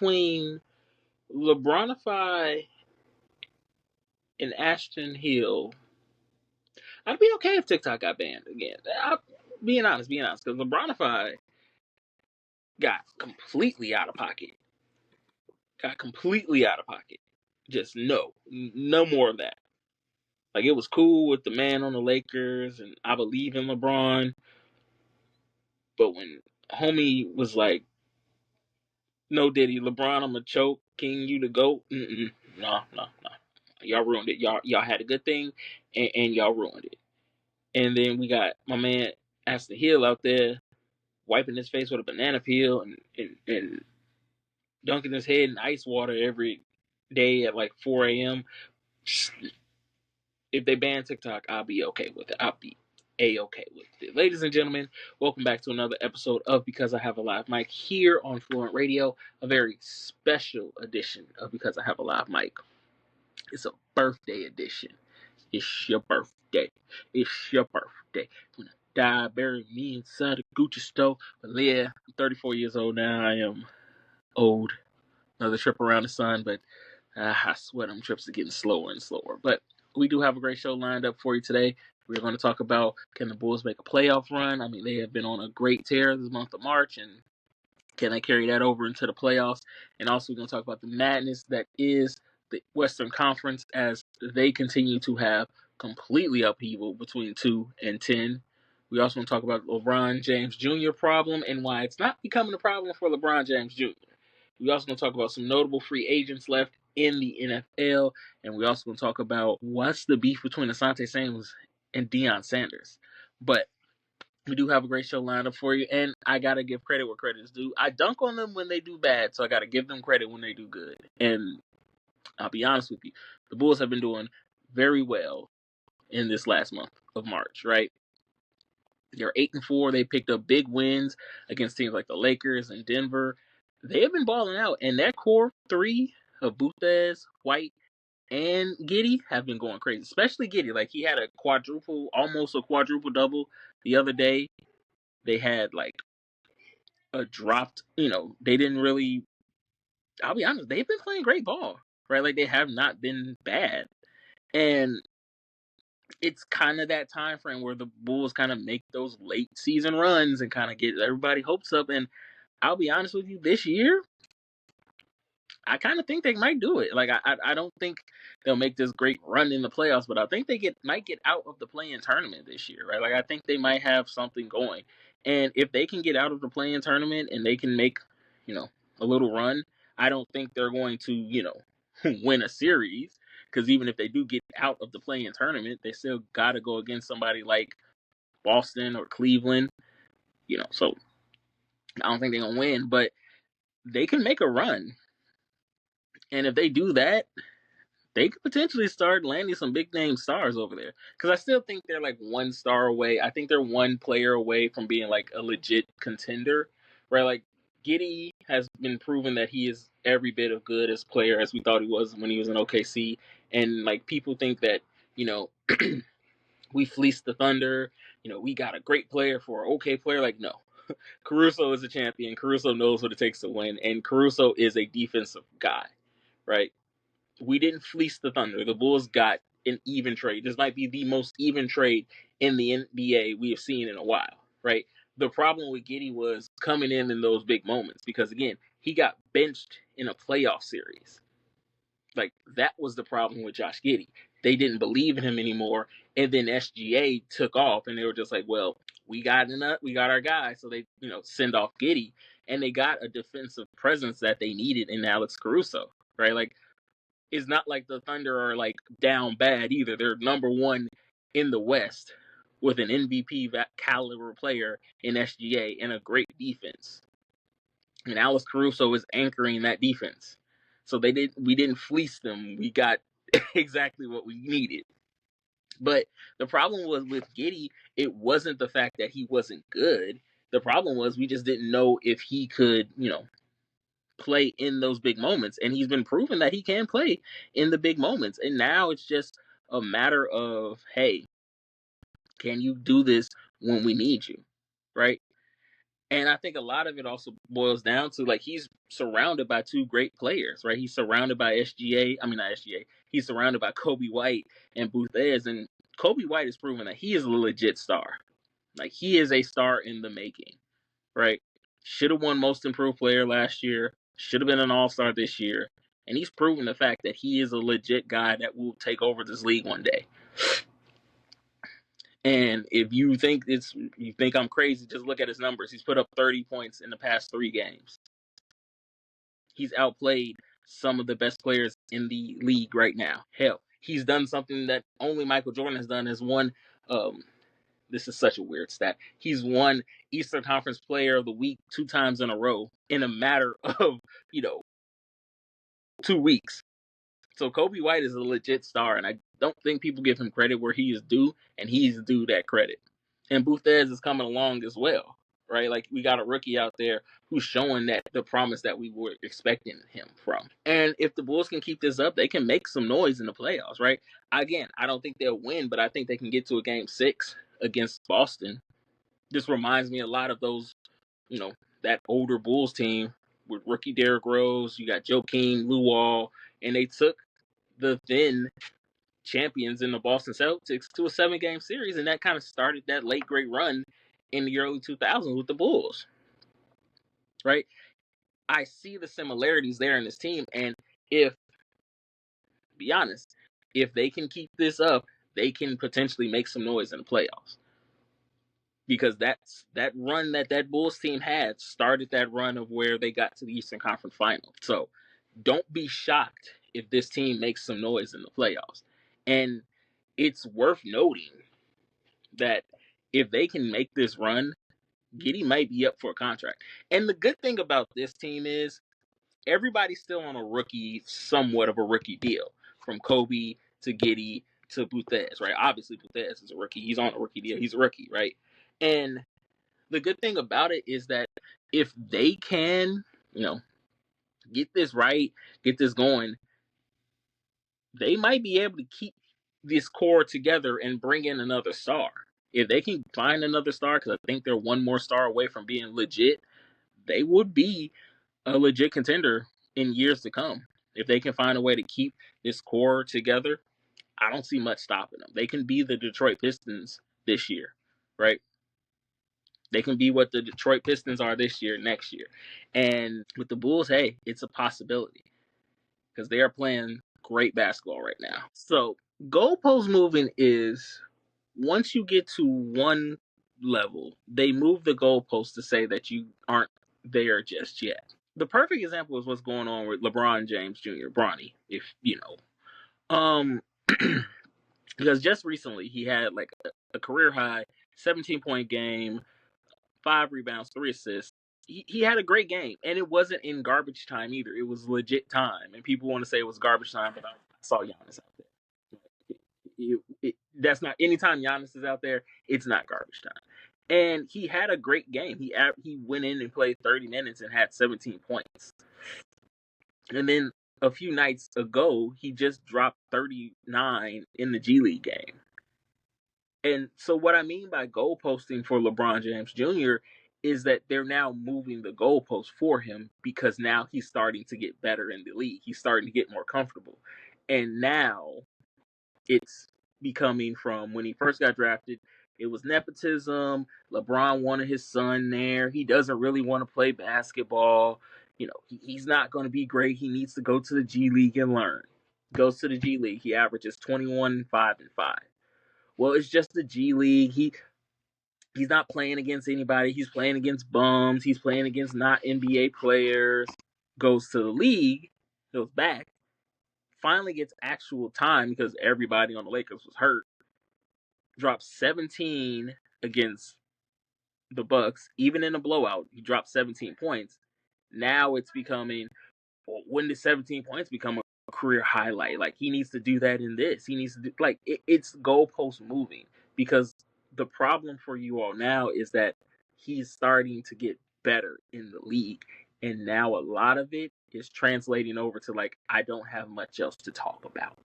between LeBronify and Ashton Hill, I'd be okay if TikTok got banned again. Being honest, because LeBronify got completely out of pocket. Just no more of that. Like, it was cool with the man on the Lakers, and I believe in LeBron. But when homie was like, no, Diddy, LeBron, I'm a choke, King, you the GOAT. No. Y'all ruined it. Y'all had a good thing, and y'all ruined it. And then we got my man Ashton Hill out there wiping his face with a banana peel and dunking his head in ice water every day at like 4 a.m. If they ban TikTok, I'll be okay with it. I'll be A-okay with it. Ladies and gentlemen, welcome back to another episode of Because I Have a Live Mic here on Fluent Radio, a very special edition of Because I Have a Live Mic. It's a birthday edition. It's your birthday. When I die, bury me inside a Gucci store. But yeah, I'm 34 years old now. I am old. Another trip around the sun, but I swear them trips are getting slower and slower. But we do have a great show lined up for you today. We're going to talk about, can the Bulls make a playoff run? I mean, they have been on a great tear this month of March, and can they carry that over into the playoffs? And also, we're going to talk about the madness that is the Western Conference as they continue to have completely upheaval between 2 and 10. We also want to talk about LeBron James Jr. problem and why it's not becoming a problem for LeBron James Jr. We also going to talk about some notable free agents left in the NFL, and we also going to talk about what's the beef between Asante Samuels and Deion Sanders. But we do have a great show lined up for you, and I got to give credit where credit is due. I dunk on them when they do bad, so I got to give them credit when they do good. And I'll be honest with you, the Bulls have been doing very well in this last month of March, right? They're 8-4. They picked up big wins against teams like the Lakers and Denver. They have been balling out, and that core three of Butez, White, and Giddey have been going crazy. Especially Giddey, like he had almost a quadruple double the other day. They had like a dropped, they didn't really. I'll be honest, they've been playing great ball, right? Like they have not been bad, and it's kind of that time frame where the Bulls kind of make those late season runs and kind of get everybody hopes up. And I'll be honest with you, this year, I kind of think they might do it. Like I don't think they'll make this great run in the playoffs, but I think they might get out of the play-in tournament this year, right? Like I think they might have something going. And if they can get out of the play-in tournament and they can make, a little run, I don't think they're going to, win a series. Because even if they do get out of the play-in tournament, they still got to go against somebody like Boston or Cleveland, So I don't think they're going to win, but they can make a run. And if they do that, they could potentially start landing some big-name stars over there. Because I still think they're like 1 star away. I think they're 1 player away from being like a legit contender, right? Like Giddey has been proven that he is every bit of good as player as we thought he was when he was in OKC. And like people think that, we fleeced the Thunder. We got a great player for an okay player. Like, no. Caruso is a champion. Caruso knows what it takes to win. And Caruso is a defensive guy, right? We didn't fleece the Thunder. The Bulls got an even trade. This might be the most even trade in the NBA we have seen in a while, right? The problem with Giddey was coming in those big moments because, again, he got benched in a playoff series. Like, that was the problem with Josh Giddey. They didn't believe in him anymore, and then SGA took off, and they were just like, well, we got our guy, so they, send off Giddey, and they got a defensive presence that they needed in Alex Caruso, right? Like, it's not like the Thunder are like down bad either. They're number 1 in the West with an MVP caliber player in SGA and a great defense. And Alex Caruso is anchoring that defense. So we didn't fleece them. We got exactly what we needed. But the problem was with Giddey, it wasn't the fact that he wasn't good. The problem was we just didn't know if he could, play in those big moments, and he's been proven that he can play in the big moments. And now it's just a matter of, hey, can you do this when we need you, right? And I think a lot of it also boils down to, like, he's surrounded by two great players, right? He's surrounded by not SGA. He's surrounded by Kobe White and Booth, and Kobe White has proven that he is a legit star. Like, he is a star in the making, right? Should have won Most Improved Player last year. Should have been an All-Star this year. And he's proven the fact that he is a legit guy that will take over this league one day. And if you think I'm crazy, just look at his numbers. He's put up 30 points in the past 3 games. He's outplayed some of the best players in the league right now. Hell, he's done something that only Michael Jordan has done, has won this is such a weird stat. He's won Eastern Conference Player of the Week 2 times in a row in a matter of, 2 weeks. So Kobe White is a legit star, and I don't think people give him credit where he is due, and he's due that credit. And Booth is coming along as well, right? Like, we got a rookie out there who's showing that the promise that we were expecting him from. And if the Bulls can keep this up, they can make some noise in the playoffs, right? Again, I don't think they'll win, but I think they can get to a game 6 against Boston. This reminds me a lot of those, that older Bulls team with rookie Derrick Rose. You got Joe King, Lou Wall, and they took the then champions in the Boston Celtics to a 7-game series, and that kind of started that late great run in the early 2000s with the Bulls, right? I see the similarities there in this team, and be honest, if they can keep this up, they can potentially make some noise in the playoffs. Because that run that Bulls team had started that run of where they got to the Eastern Conference Final. So don't be shocked if this team makes some noise in the playoffs. And it's worth noting that if they can make this run, Giddey might be up for a contract. And the good thing about this team is everybody's still on somewhat of a rookie deal, from Kobe to Giddey to Buthez, right? Obviously, Buthez is a rookie. He's on a rookie deal. He's a rookie, right? And the good thing about it is that if they can, get this right, get this going, they might be able to keep this core together and bring in another star. If they can find another star, because I think they're one more star away from being legit, they would be a legit contender in years to come. If they can find a way to keep this core together, I don't see much stopping them. They can be the Detroit Pistons this year, right? They can be what the Detroit Pistons are this year, next year. And with the Bulls, hey, it's a possibility because they are playing great basketball right now. So goalpost moving is, once you get to one level, they move the goalpost to say that you aren't there just yet. The perfect example is what's going on with LeBron James Jr., Bronny, if you know. Because just recently he had like a career high 17-point game, 5 rebounds, 3 assists. He had a great game, and it wasn't in garbage time either. It was legit time, and people want to say it was garbage time, but I saw Giannis out there. That's not, anytime Giannis is out there, it's not garbage time. And he had a great game. He went in and played 30 minutes and had 17 points. And then a few nights ago, he just dropped 39 in the G League game. And so what I mean by goalposting for LeBron James Jr. is that they're now moving the goalpost for him, because now he's starting to get better in the league. He's starting to get more comfortable. And now it's becoming, from when he first got drafted, it was nepotism. LeBron wanted his son there. He doesn't really want to play basketball. He's not going to be great. He needs to go to the G League and learn. Goes to the G League. He averages 21, 5, and 5. Well, it's just the G League. He's not playing against anybody. He's playing against bums. He's playing against not NBA players. Goes to the league, goes back, finally gets actual time because everybody on the Lakers was hurt. Drops 17 against the Bucks. Even in a blowout, he dropped 17 points. Now it's becoming, when did 17 points become a career highlight? Like, he needs to do that in this. He needs to do, like, it's goalpost moving, because the problem for you all now is that he's starting to get better in the league. And now a lot of it is translating over to, like, I don't have much else to talk about.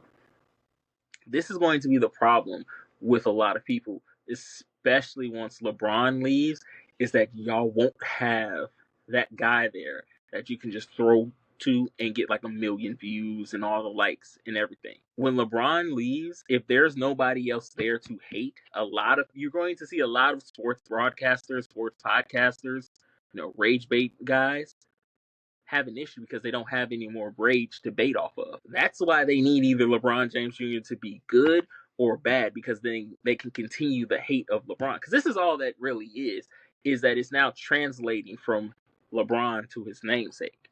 This is going to be the problem with a lot of people, especially once LeBron leaves is that y'all won't have that guy there that you can just throw to and get like a million views and all the likes and everything. When LeBron leaves, if there's nobody else there to hate, you're going to see a lot of sports broadcasters, sports podcasters, rage bait guys have an issue because they don't have any more rage to bait off of. That's why they need either LeBron James Jr. to be good or bad, because then they can continue the hate of LeBron. Because this is all that really is that it's now translating from LeBron to his namesake.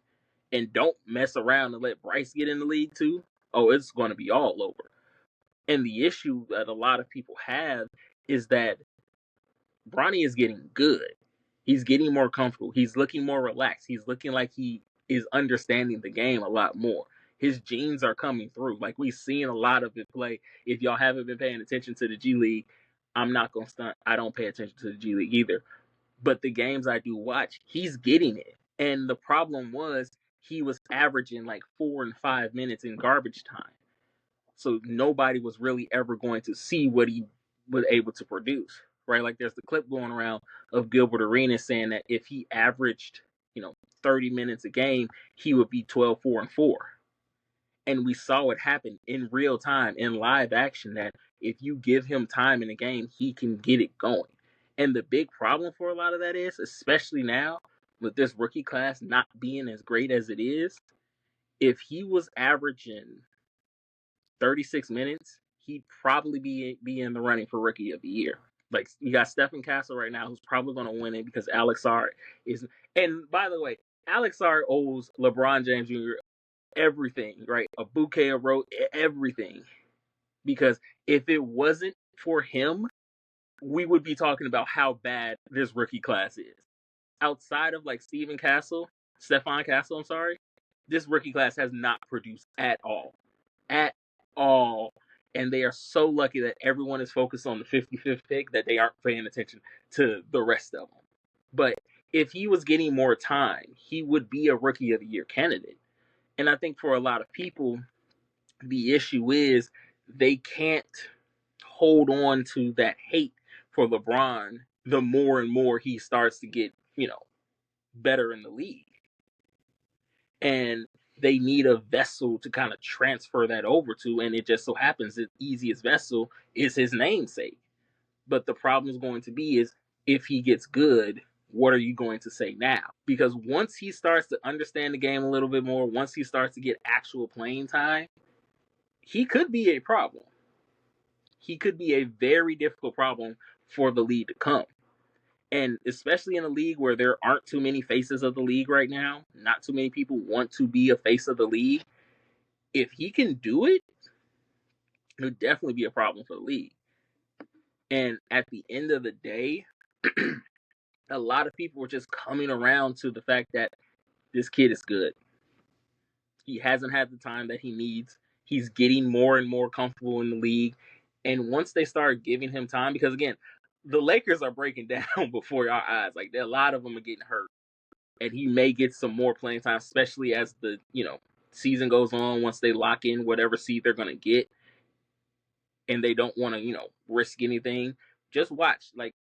And don't mess around and let Bryce get in the league too. Oh, it's going to be all over. And the issue that a lot of people have is that Bronny is getting good. He's getting more comfortable. He's looking more relaxed. He's looking like he is understanding the game a lot more. His genes are coming through. Like, we've seen a lot of it play. If y'all haven't been paying attention to the G League, I'm not going to stunt. I don't pay attention to the G League either. But the games I do watch, he's getting it. And the problem was he was averaging like 4 and 5 minutes in garbage time. So nobody was really ever going to see what he was able to produce, right? Like, there's the clip going around of Gilbert Arenas saying that if he averaged, 30 minutes a game, he would be 12, 4, and 4. And we saw it happen in real time, in live action, that if you give him time in the game, he can get it going. And the big problem for a lot of that is, especially now, with this rookie class not being as great as it is, if he was averaging 36 minutes, he'd probably be in the running for Rookie of the Year. Like, you got Stephen Castle right now, who's probably going to win it because Alex Sarr is. And by the way, Alex Sarr owes LeBron James Jr. everything, right? A bouquet of rose, everything. Because if it wasn't for him, we would be talking about how bad this rookie class is. Outside of like Stephen Castle, Stephon Castle, I'm sorry, this rookie class has not produced at all. At all. And they are so lucky that everyone is focused on the 55th pick that they aren't paying attention to the rest of them. But if he was getting more time, he would be a Rookie of the Year candidate. And I think for a lot of people, the issue is they can't hold on to that hate for LeBron the more and more he starts to get, better in the league. And they need a vessel to kind of transfer that over to, and it just so happens the easiest vessel is his namesake. But the problem is going to be is if he gets good, what are you going to say now? Because once he starts to understand the game a little bit more, once he starts to get actual playing time, he could be a problem. He could be a very difficult problem for the league to come. And especially in a league where there aren't too many faces of the league right now, not too many people want to be a face of the league. If he can do it, it would definitely be a problem for the league. And at the end of the day, a lot of people were just coming around to the fact that this kid is good. He hasn't had the time that he needs. He's getting more and more comfortable in the league. And once they start giving him time, because again, the Lakers are breaking down before our eyes. Like, a lot of them are getting hurt. And he may get some more playing time, especially as the, season goes on, once they lock in whatever seed they're going to get. And they don't want to, risk anything. Just watch. Like,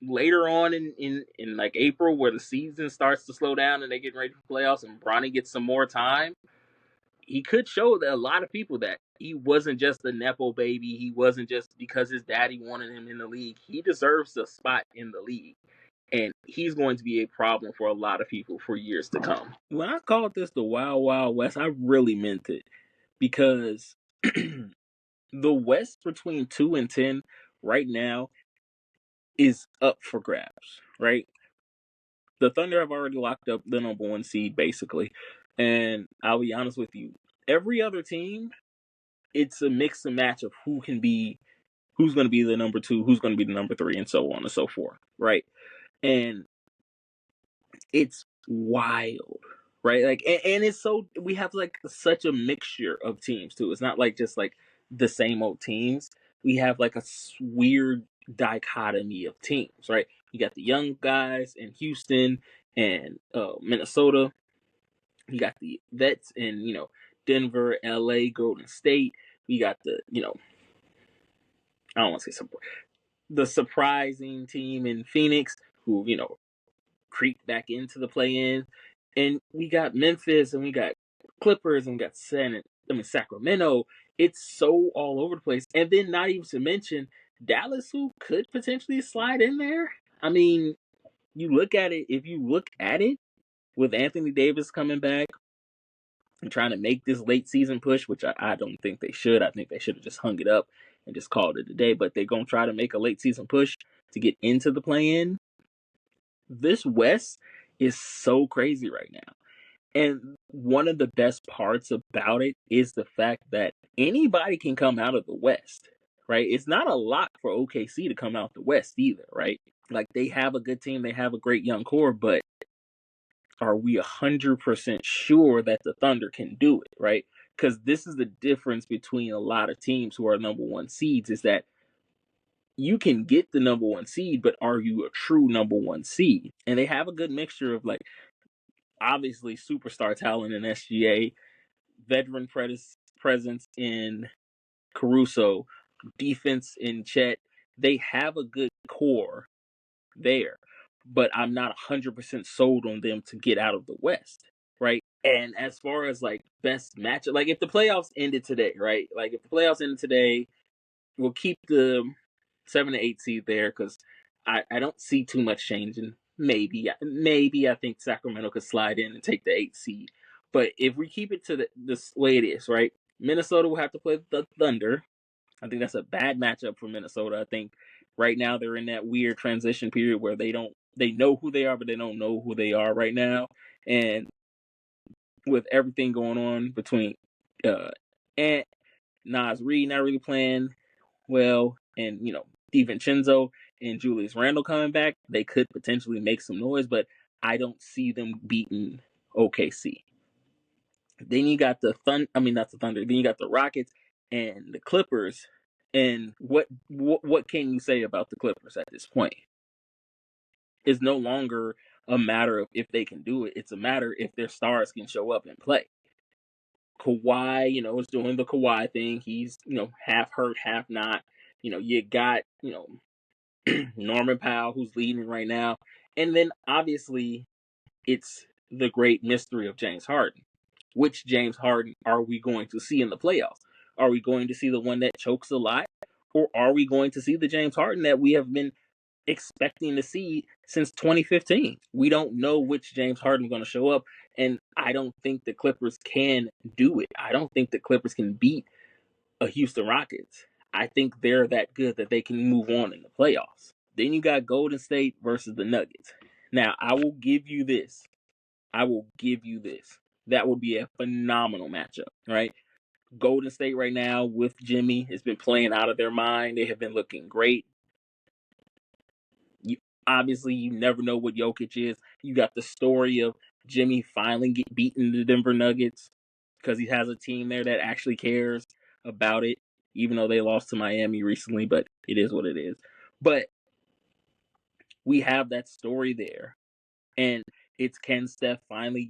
later on in like April, where the season starts to slow down and they get ready for playoffs and Bronny gets some more time, he could show that a lot of people that he wasn't just a Nepo baby. He wasn't just because his daddy wanted him in the league. He deserves a spot in the league. And he's going to be a problem for a lot of people for years to come. When I called this the Wild Wild West, I really meant it. Because the West between 2 and 10 right now is up for grabs, right? The Thunder have already locked up the number 1 seed, basically. And I'll be honest with you, every other team, it's a mix and match of who's going to be the number 2, who's going to be the number 3, and so on and so forth, right? And it's wild, right? Like, and it's so, we have like such a mixture of teams too. It's not like just like the same old teams. We have like a weird dichotomy of teams, right? You got the young guys in Houston and Minnesota. You got the vets in, Denver, LA, Golden State. We got the, I don't want to say the surprising team in Phoenix, who, creep back into the play-in. And we got Memphis, and we got Clippers, and we got Sacramento. It's so all over the place. And then not even to mention Dallas, who could potentially slide in there. I mean, if you look at it, with Anthony Davis coming back and trying to make this late season push, which I don't think they should. I think they should have just hung it up and just called it a day. But they're going to try to make a late season push to get into the play-in. This West is so crazy right now. And one of the best parts about it is the fact that anybody can come out of the West, right? It's not a lot for OKC to come out the West either, right? Like, they have a good team, they have a great young core, but are we 100% sure that the Thunder can do it, right? Because this is the difference between a lot of teams who are number one seeds, is that you can get the number one seed, but are you a true number one seed? And they have a good mixture of, like, obviously superstar talent in SGA, veteran presence in Caruso, defense in Chet. They have a good core there, but I'm not 100% sold on them to get out of the West, right? And as far as, like, best matchup, like, if the playoffs ended today, right? Like, if the playoffs ended today, we'll keep the 7 to 8 seed there, because I don't see too much changing. Maybe I think Sacramento could slide in and take the 8 seed. But if we keep it to this way it is, right? Minnesota will have to play the Thunder. I think that's a bad matchup for Minnesota. I think right now they're in that weird transition period where they know who they are, but they don't know who they are right now. And with everything going on between Ant, Nas Reed not really playing well, and DiVincenzo and Julius Randle coming back, they could potentially make some noise, but I don't see them beating OKC. Then you got the not the Thunder. Then you got the Rockets and the Clippers. And what can you say about the Clippers at this point? It's no longer a matter of if they can do it. It's a matter if their stars can show up and play. Kawhi, is doing the Kawhi thing. He's, half hurt, half not. You got, Norman Powell, who's leading right now. And then obviously it's the great mystery of James Harden. Which James Harden are we going to see in the playoffs? Are we going to see the one that chokes a lot? Or are we going to see the James Harden that we have been expecting to see since 2015? We don't know which James Harden is going to show up, and I don't think the Clippers can do it. I don't think the Clippers can beat a Houston Rockets. I think they're that good that they can move on in the playoffs. Then you got Golden State versus the Nuggets. Now, I will give you this. That would be a phenomenal matchup, right? Golden State right now with Jimmy has been playing out of their mind. They have been looking great. Obviously, you never know what Jokic is. You got the story of Jimmy finally beating the Denver Nuggets because he has a team there that actually cares about it, even though they lost to Miami recently, but it is what it is. But we have that story there. And it's, can Steph finally,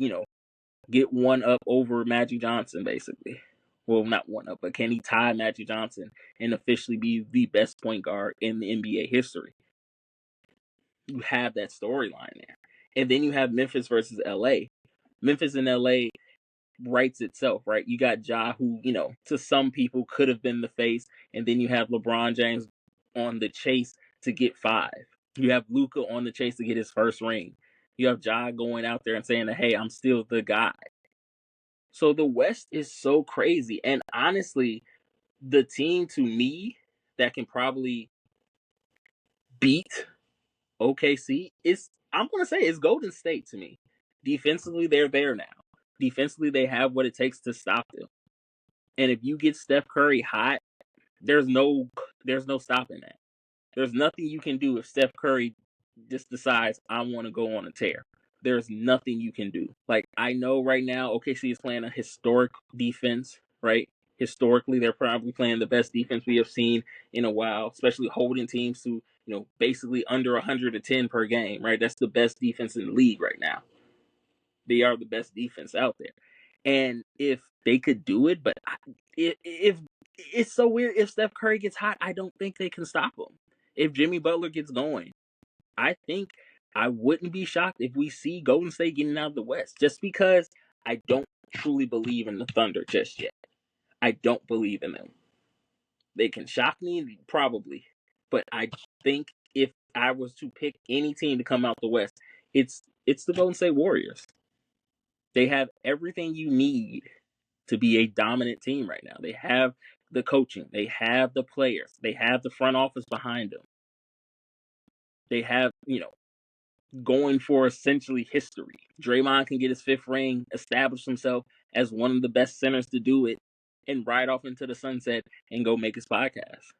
get one up over Magic Johnson, basically? Well, not one up, but can he tie Magic Johnson and officially be the best point guard in the NBA history? You have that storyline there. And then you have Memphis versus LA. Memphis and LA writes itself, right? You got Ja, who, to some people could have been the face, and then you have LeBron James on the chase to get 5. You have Luka on the chase to get his first ring. You have Ja going out there and saying that, hey, I'm still the guy. So the West is so crazy. And honestly, the team to me that can probably beat OKC is, I'm going to say, it's Golden State to me. Defensively, they're there now. Defensively, they have what it takes to stop them. And if you get Steph Curry hot, there's no stopping that. There's nothing you can do if Steph Curry just decides, I want to go on a tear. There's nothing you can do. Like, I know right now OKC is playing a historic defense, right? Historically, they're probably playing the best defense we have seen in a while, especially holding teams to, basically under 110 per game, right? That's the best defense in the league right now. They are the best defense out there. And if they could do it, but if it's so weird, if Steph Curry gets hot, I don't think they can stop him. If Jimmy Butler gets going, I think I wouldn't be shocked if we see Golden State getting out of the West, just because I don't truly believe in the Thunder just yet. I don't believe in them. They can shock me, probably, but I think if I was to pick any team to come out the West, it's the Golden State Warriors. They have everything you need to be a dominant team right now. They have the coaching, they have the players, they have the front office behind them. They have, going for essentially history. Draymond can get his 5th ring, establish himself as one of the best centers to do it, and ride off into the sunset and go make his podcast.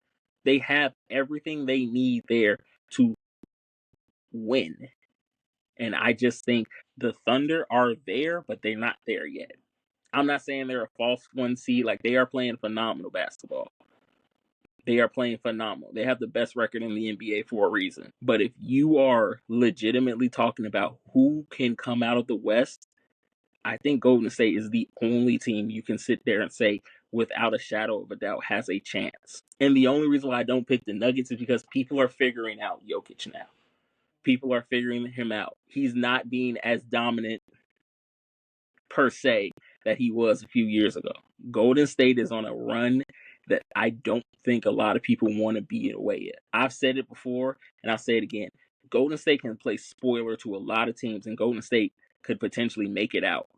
They have everything they need there to win. And I just think the Thunder are there, but they're not there yet. I'm not saying they're a false 1 seed. Like, they are playing phenomenal basketball. They are playing phenomenal. They have the best record in the NBA for a reason. But if you are legitimately talking about who can come out of the West, I think Golden State is the only team you can sit there and say, without a shadow of a doubt, has a chance. And the only reason why I don't pick the Nuggets is because people are figuring out Jokic now. People are figuring him out. He's not being as dominant, per se, that he was a few years ago. Golden State is on a run that I don't think a lot of people want to be away yet. I've said it before, and I'll say it again. Golden State can play spoiler to a lot of teams, and Golden State could potentially make it out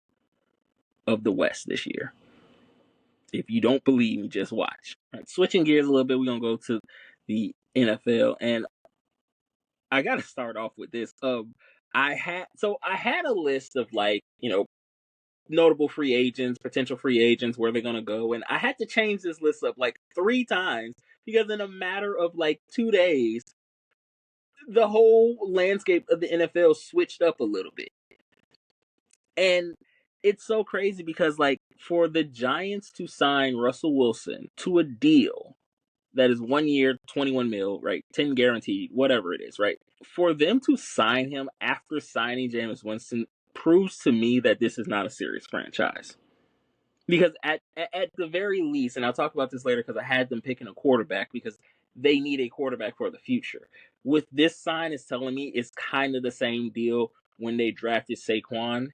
of the West this year. If you don't believe me, just watch. Right, switching gears a little bit, we're going to go to the NFL, and I got to start off with this. I had a list of, like, notable free agents, potential free agents, where they're going to go. And I had to change this list up like 3 times because in a matter of like 2 days, the whole landscape of the NFL switched up a little bit. And it's so crazy because, like, for the Giants to sign Russell Wilson to a deal that is 1 year, 21 mil, right? 10 guaranteed, whatever it is, right? For them to sign him after signing Jameis Winston proves to me that this is not a serious franchise. Because at the very least, and I'll talk about this later because I had them picking a quarterback because they need a quarterback for the future. With this sign, it's telling me it's kind of the same deal when they drafted Saquon.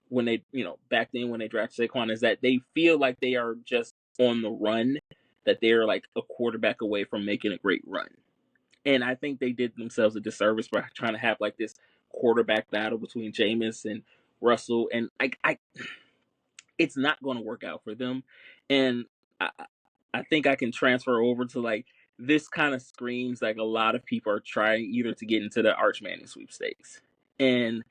When they, back then when they drafted Saquon, is that they feel like they are just on the run, that they're like a quarterback away from making a great run. And I think they did themselves a disservice by trying to have like this quarterback battle between Jameis and Russell. And I it's not going to work out for them. And I think I can transfer over to, like, this kind of screams like a lot of people are trying either to get into the Arch Manning sweepstakes. And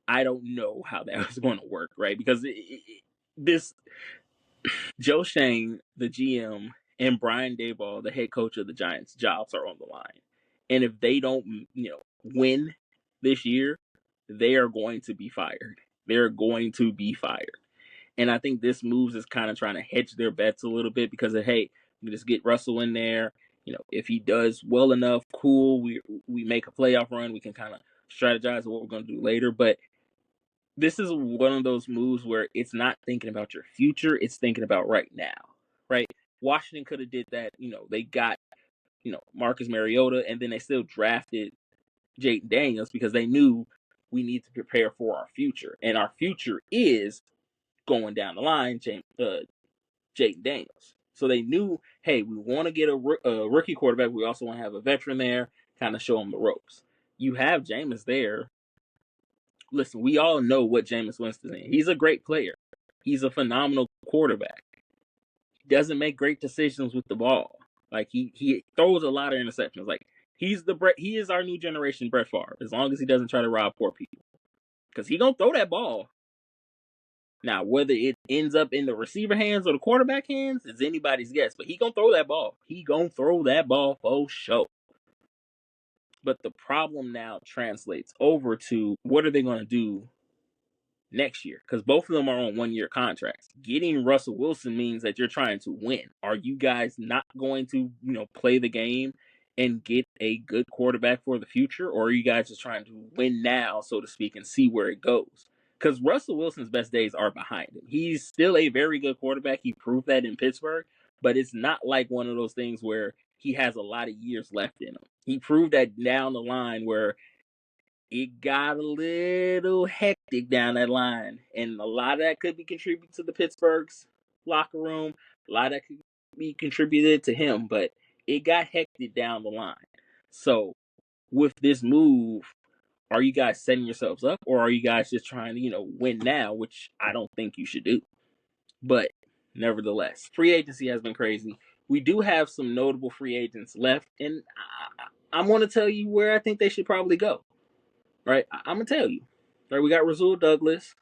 I don't know how that was going to work, right? Because this Joe Shane, the GM, and Brian Daboll, the head coach of the Giants, jobs are on the line. And if they don't, win this year, they are going to be fired. They're going to be fired. And I think this moves is kind of trying to hedge their bets a little bit because of, hey, we just get Russell in there. If he does well enough, cool. We make a playoff run. We can kind of strategize what we're going to do later. But this is one of those moves where it's not thinking about your future. It's thinking about right now, right? Washington could have did that. They got, Marcus Mariota, and then they still drafted Jaden Daniels because they knew we need to prepare for our future. And our future is going down the line, Jaden Daniels. So they knew, hey, we want to get a rookie quarterback. We also want to have a veteran there, kind of show them the ropes. You have Jameis there. Listen, we all know what Jameis Winston is. He's a great player. He's a phenomenal quarterback. He doesn't make great decisions with the ball. Like, he throws a lot of interceptions. Like, he is our new generation Brett Favre, as long as he doesn't try to rob poor people. Because he gonna throw that ball. Now, whether it ends up in the receiver hands or the quarterback hands is anybody's guess. But he gonna throw that ball. He gonna throw that ball for sure. But the problem now translates over to what are they gonna do next year? Because both of them are on 1-year contracts. Getting Russell Wilson means that you're trying to win. Are you guys not going to, play the game and get a good quarterback for the future? Or are you guys just trying to win now, so to speak, and see where it goes? Because Russell Wilson's best days are behind him. He's still a very good quarterback. He proved that in Pittsburgh. But it's not like one of those things where he has a lot of years left in him. He proved that down the line where it got a little hectic down that line, and a lot of that could be contributed to the Pittsburgh's locker room. A lot of that could be contributed to him, but it got hectic down the line. So with this move, are you guys setting yourselves up, or are you guys just trying to, win now, which I don't think you should do. But nevertheless, free agency has been crazy. We do have some notable free agents left, and I'm going to tell you where I think they should probably go. Right? I'm going to tell you. Right? We got Rasul Douglas,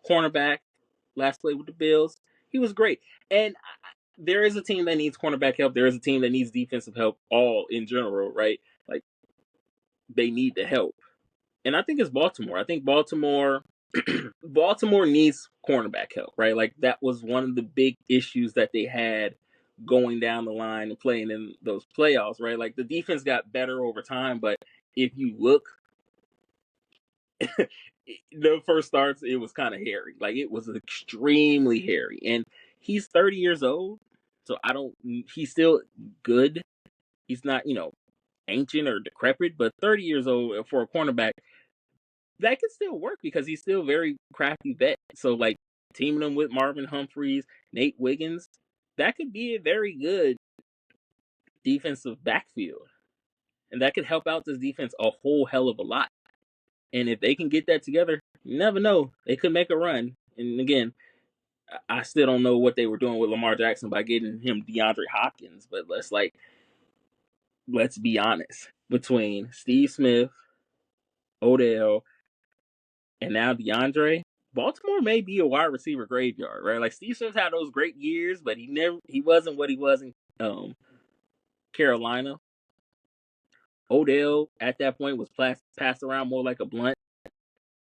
cornerback, last played with the Bills. He was great. And there is a team that needs cornerback help. There is a team that needs defensive help, all in general, right? Like, they need the help. And I think it's Baltimore. I think Baltimore needs cornerback help, right? Like, that was one of the big issues that they had going down the line and playing in those playoffs, right? Like, the defense got better over time, but if you look, the first starts, it was kind of hairy. Like, it was extremely hairy. And he's 30 years old, so he's still good. He's not, ancient or decrepit, but 30 years old for a cornerback, that could still work because he's still very crafty vet. So, like, teaming him with Marvin Humphreys, Nate Wiggins, that could be a very good defensive backfield. And that could help out this defense a whole hell of a lot. And if they can get that together, you never know. They could make a run. And again, I still don't know what they were doing with Lamar Jackson by getting him DeAndre Hopkins. But let's be honest. Between Steve Smith, Odell, and now DeAndre, Baltimore may be a wide receiver graveyard, right? Like, Steve Smith had those great years, but he wasn't what he was in Carolina. Odell at that point was passed around more like a blunt.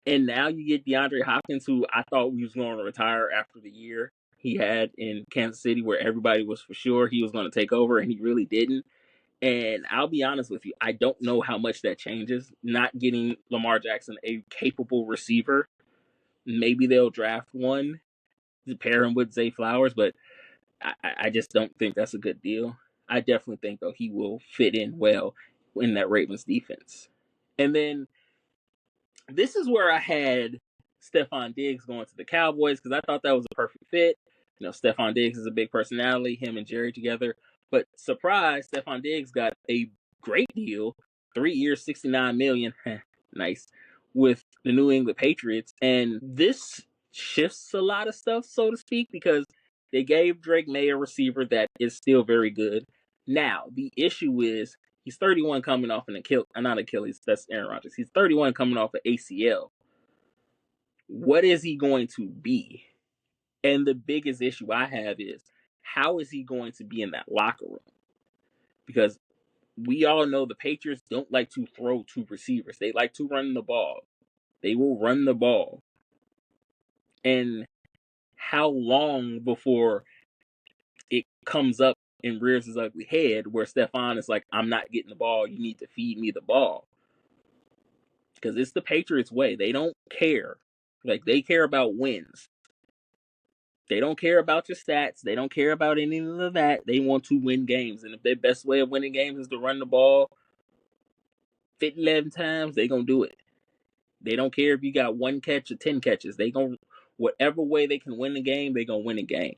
And now you get DeAndre Hopkins, who I thought he was going to retire after the year he had in Kansas City, where everybody was for sure he was going to take over, and he really didn't. And I'll be honest with you, I don't know how much that changes. Not getting Lamar Jackson a capable receiver. Maybe they'll draft one to pair him with Zay Flowers, but I just don't think that's a good deal. I definitely think, though, he will fit in well in that Ravens defense. And then this is where I had Stephon Diggs going to the Cowboys, because I thought that was a perfect fit. Stephon Diggs is a big personality, him and Jerry together. But surprise, Stephon Diggs got a great deal, 3 years, $69 million, nice, with the New England Patriots. And this shifts a lot of stuff, so to speak, because they gave Drake May a receiver that is still very good. Now, the issue is he's 31 coming off not Achilles, that's Aaron Rodgers. He's 31 coming off an ACL. What is he going to be? And the biggest issue I have is, how is he going to be in that locker room? Because we all know the Patriots don't like to throw to receivers. They like to run the ball. They will run the ball. And how long before it comes up and rears his ugly head where Stephon is like, I'm not getting the ball. You need to feed me the ball. Because it's the Patriots' way. They don't care. Like, they care about wins. They don't care about your stats. They don't care about any of that. They want to win games. And if their best way of winning games is to run the ball 11 times, they're going to do it. They don't care if you got 1 catch or 10 catches. Whatever way they can win the game, they're going to win the game.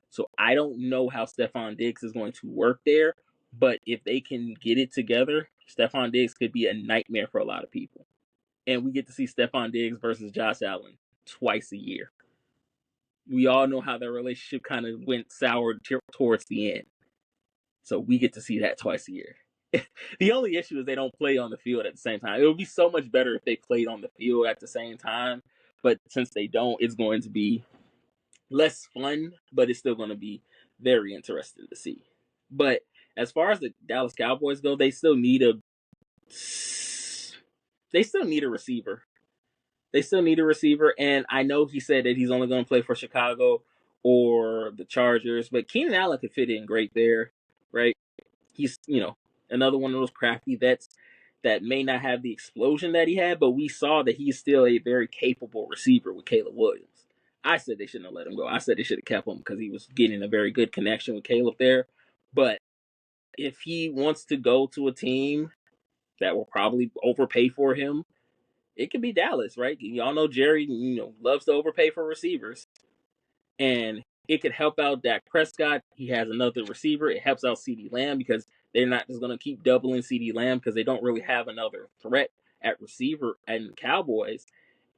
So I don't know how Stephon Diggs is going to work there. But if they can get it together, Stephon Diggs could be a nightmare for a lot of people. And we get to see Stephon Diggs versus Josh Allen twice a year. We all know how their relationship kind of went sour towards the end. So we get to see that twice a year. The only issue is they don't play on the field at the same time. It would be so much better if they played on the field at the same time. But since they don't, it's going to be less fun, but it's still going to be very interesting to see. But as far as the Dallas Cowboys go, they still need a receiver. They still need a receiver, and I know he said that he's only going to play for Chicago or the Chargers, but Keenan Allen could fit in great there, right? He's, another one of those crafty vets that may not have the explosion that he had, but we saw that he's still a very capable receiver with Caleb Williams. I said they shouldn't have let him go. I said they should have kept him because he was getting a very good connection with Caleb there. But if he wants to go to a team that will probably overpay for him, it could be Dallas, right? Y'all know Jerry, loves to overpay for receivers. And it could help out Dak Prescott. He has another receiver. It helps out CeeDee Lamb because they're not just going to keep doubling CeeDee Lamb because they don't really have another threat at receiver and Cowboys.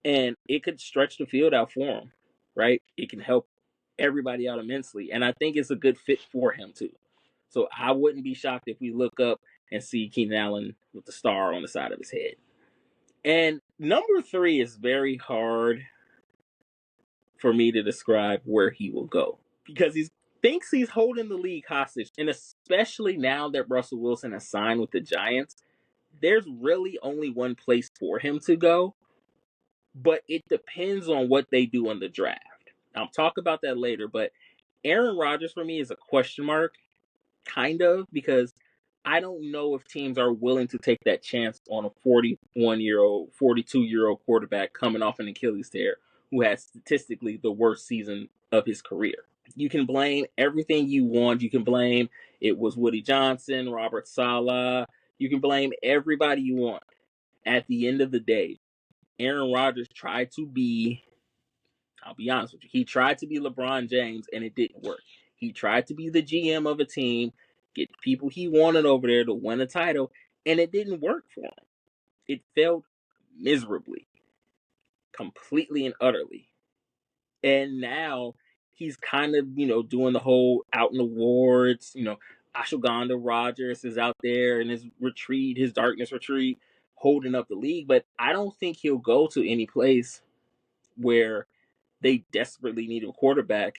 And it could stretch the field out for him, right? It can help everybody out immensely. And I think it's a good fit for him, too. So I wouldn't be shocked if we look up and see Keenan Allen with the star on the side of his head. And number 3 is very hard for me to describe where he will go because he thinks he's holding the league hostage. And especially now that Russell Wilson has signed with the Giants, there's really only one place for him to go, but it depends on what they do in the draft. I'll talk about that later, but Aaron Rodgers for me is a question mark, kind of, because I don't know if teams are willing to take that chance on a 41-year-old, 42-year-old quarterback coming off an Achilles tear who has statistically the worst season of his career. You can blame everything you want. You can blame it was Woody Johnson, Robert Saleh. You can blame everybody you want. At the end of the day, Aaron Rodgers tried to be, I'll be honest with you, he tried to be LeBron James and it didn't work. He tried to be the GM of a team, get people he wanted over there to win a title, and it didn't work for him. It failed miserably, completely and utterly. And now he's kind of, doing the whole out in the wards, Ashwagandha Rogers is out there in his retreat, his darkness retreat, holding up the league. But I don't think he'll go to any place where they desperately need a quarterback.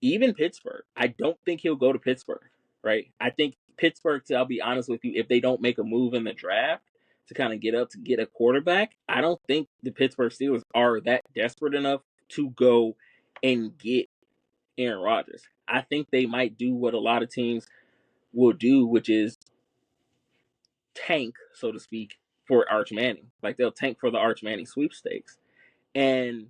Even Pittsburgh. I don't think he'll go to Pittsburgh, right? I think Pittsburgh, I'll be honest with you, if they don't make a move in the draft to kind of get up to get a quarterback, I don't think the Pittsburgh Steelers are that desperate enough to go and get Aaron Rodgers. I think they might do what a lot of teams will do, which is tank, so to speak, for Arch Manning. Like they'll tank for the Arch Manning sweepstakes. And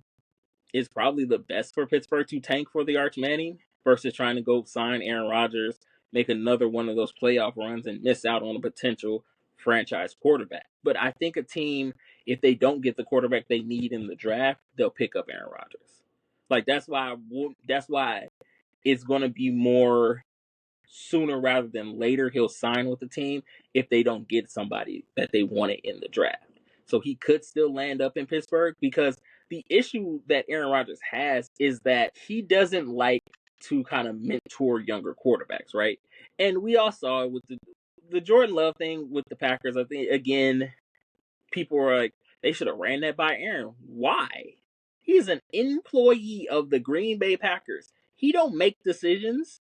it's probably the best for Pittsburgh to tank for the Arch Manning versus trying to go sign Aaron Rodgers, make another one of those playoff runs, and miss out on a potential franchise quarterback. But I think a team, if they don't get the quarterback they need in the draft, they'll pick up Aaron Rodgers. Like that's why it's going to be more sooner rather than later he'll sign with the team if they don't get somebody that they wanted in the draft. So he could still land up in Pittsburgh because the issue that Aaron Rodgers has is that he doesn't like to kind of mentor younger quarterbacks, right? And we all saw it with the Jordan Love thing with the Packers. I think, again, people were like, they should have ran that by Aaron. Why? He's an employee of the Green Bay Packers. He don't make decisions.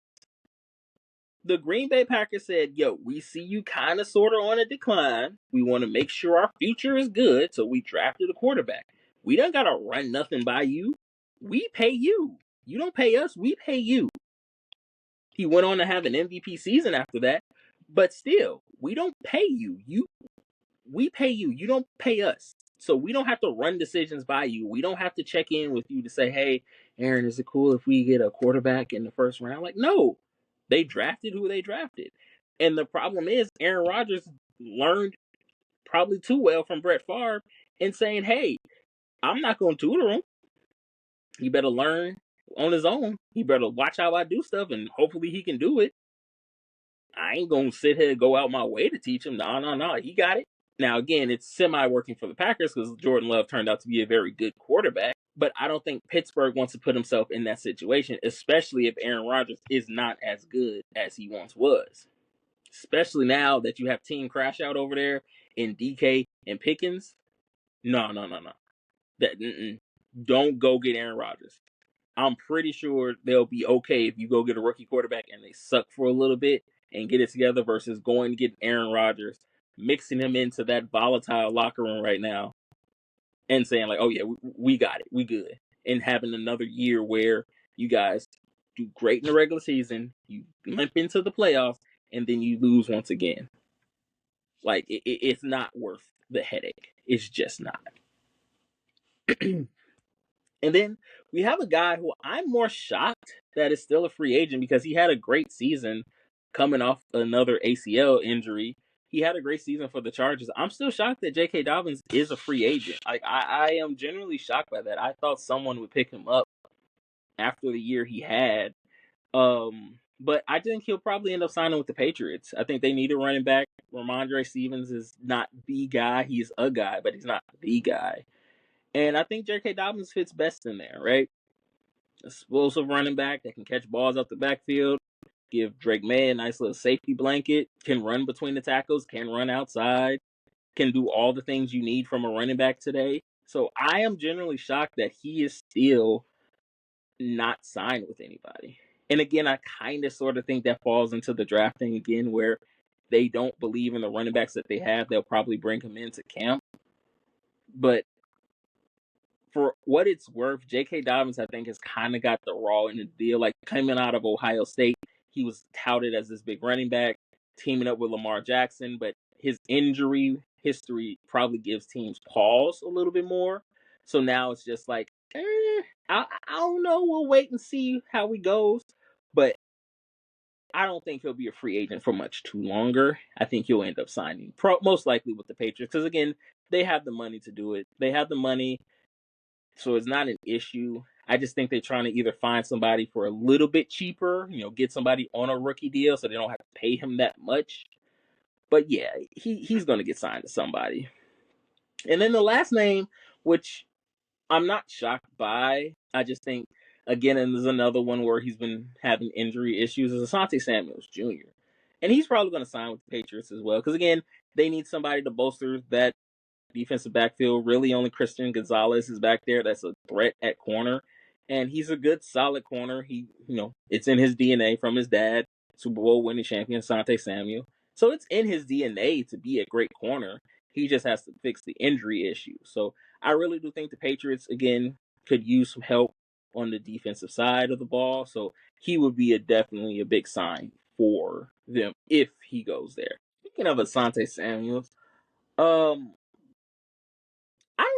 The Green Bay Packers said, yo, we see you kind of sort of on a decline. We want to make sure our future is good, so we drafted a quarterback. We don't got to run nothing by you. We pay you. You don't pay us, we pay you. He went on to have an MVP season after that, but still, we don't pay you. We pay you. You don't pay us. So we don't have to run decisions by you. We don't have to check in with you to say, hey, Aaron, is it cool if we get a quarterback in the first round? Like, no. They drafted who they drafted. And the problem is Aaron Rodgers learned probably too well from Brett Favre in saying, hey, I'm not going to tutor him. He better learn on his own. He better watch how I do stuff, and hopefully he can do it. I ain't going to sit here and go out my way to teach him. No. He got it. Now, again, it's semi-working for the Packers because Jordan Love turned out to be a very good quarterback. But I don't think Pittsburgh wants to put himself in that situation, especially if Aaron Rodgers is not as good as he once was. Especially now that you have team crash out over there in DK and Pickens. No. Don't go get Aaron Rodgers. I'm pretty sure they'll be okay if you go get a rookie quarterback and they suck for a little bit and get it together versus going to get Aaron Rodgers, mixing him into that volatile locker room right now and saying like, oh yeah, we got it. We good. And having another year where you guys do great in the regular season, you limp into the playoffs, and then you lose once again. Like, it's not worth the headache. It's just not. And then we have a guy who I'm more shocked that is still a free agent because he had a great season coming off another ACL injury. he had a great season for the Chargers. I'm still shocked that J.K. Dobbins is a free agent. Like I am genuinely shocked by that. I thought someone would pick him up after the year he had. But I think he'll probably end up signing with the Patriots. I think they need a running back. Ramondre Stevens is not the guy. He's a guy, but he's not the guy. And I think J.K. Dobbins fits best in there, right? Explosive running back that can catch balls out the backfield, give Drake May a nice little safety blanket, can run between the tackles, can run outside, can do all the things you need from a running back today. So I am generally shocked that he is still not signed with anybody. And again, I kind of sort of think that falls into the drafting again, where they don't believe in the running backs that they have. They'll probably bring him into camp. But for what it's worth, J.K. Dobbins, I think, has kind of got the raw in the deal. Like, coming out of Ohio State, he was touted as this big running back, teaming up with Lamar Jackson, but his injury history probably gives teams pause a little bit more. So now it's just like, I don't know. We'll wait and see how he goes. But I don't think he'll be a free agent for much too longer. I think he'll end up signing, most likely with the Patriots, because, again, they have the money to do it. They have the money. So it's not an issue. I just think they're trying to either find somebody for a little bit cheaper, get somebody on a rookie deal so they don't have to pay him that much. But yeah, he's going to get signed to somebody. And then the last name, which I'm not shocked by, I just think, again, and there's another one where he's been having injury issues, is Asante Samuels Jr. And he's probably going to sign with the Patriots as well. Because, again, they need somebody to bolster that defensive backfield. Really, only Christian Gonzalez is back there. That's a threat at corner, and he's a good, solid corner. He, it's in his DNA from his dad, Super Bowl winning champion Asante Samuel. So it's in his DNA to be a great corner. He just has to fix the injury issue. So I really do think the Patriots, again, could use some help on the defensive side of the ball. So he would be definitely a big sign for them if he goes there. Speaking of Asante Samuels, I don't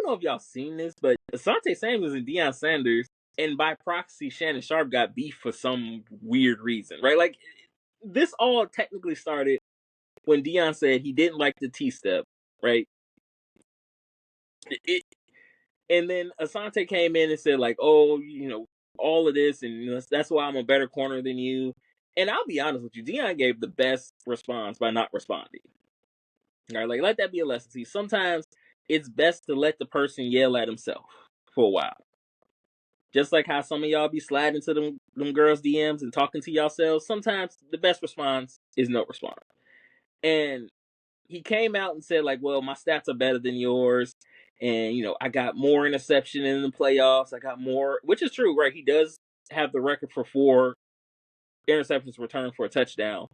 know if y'all seen this, but Asante Samuels and Deion Sanders, and by proxy, Shannon Sharp got beef for some weird reason, right? Like, this all technically started when Deion said he didn't like the T-step, right? And then Asante came in and said, like, oh, all of this, and that's why I'm a better corner than you. And I'll be honest with you, Deion gave the best response by not responding. All right, like, let that be a lesson. See, sometimes it's best to let the person yell at himself for a while. Just like how some of y'all be sliding to them girls' DMs and talking to yourselves, sometimes the best response is no response. And he came out and said, like, well, my stats are better than yours. And, I got more interception in the playoffs. I got more, which is true, right? He does have the record for 4 interceptions returned for a touchdown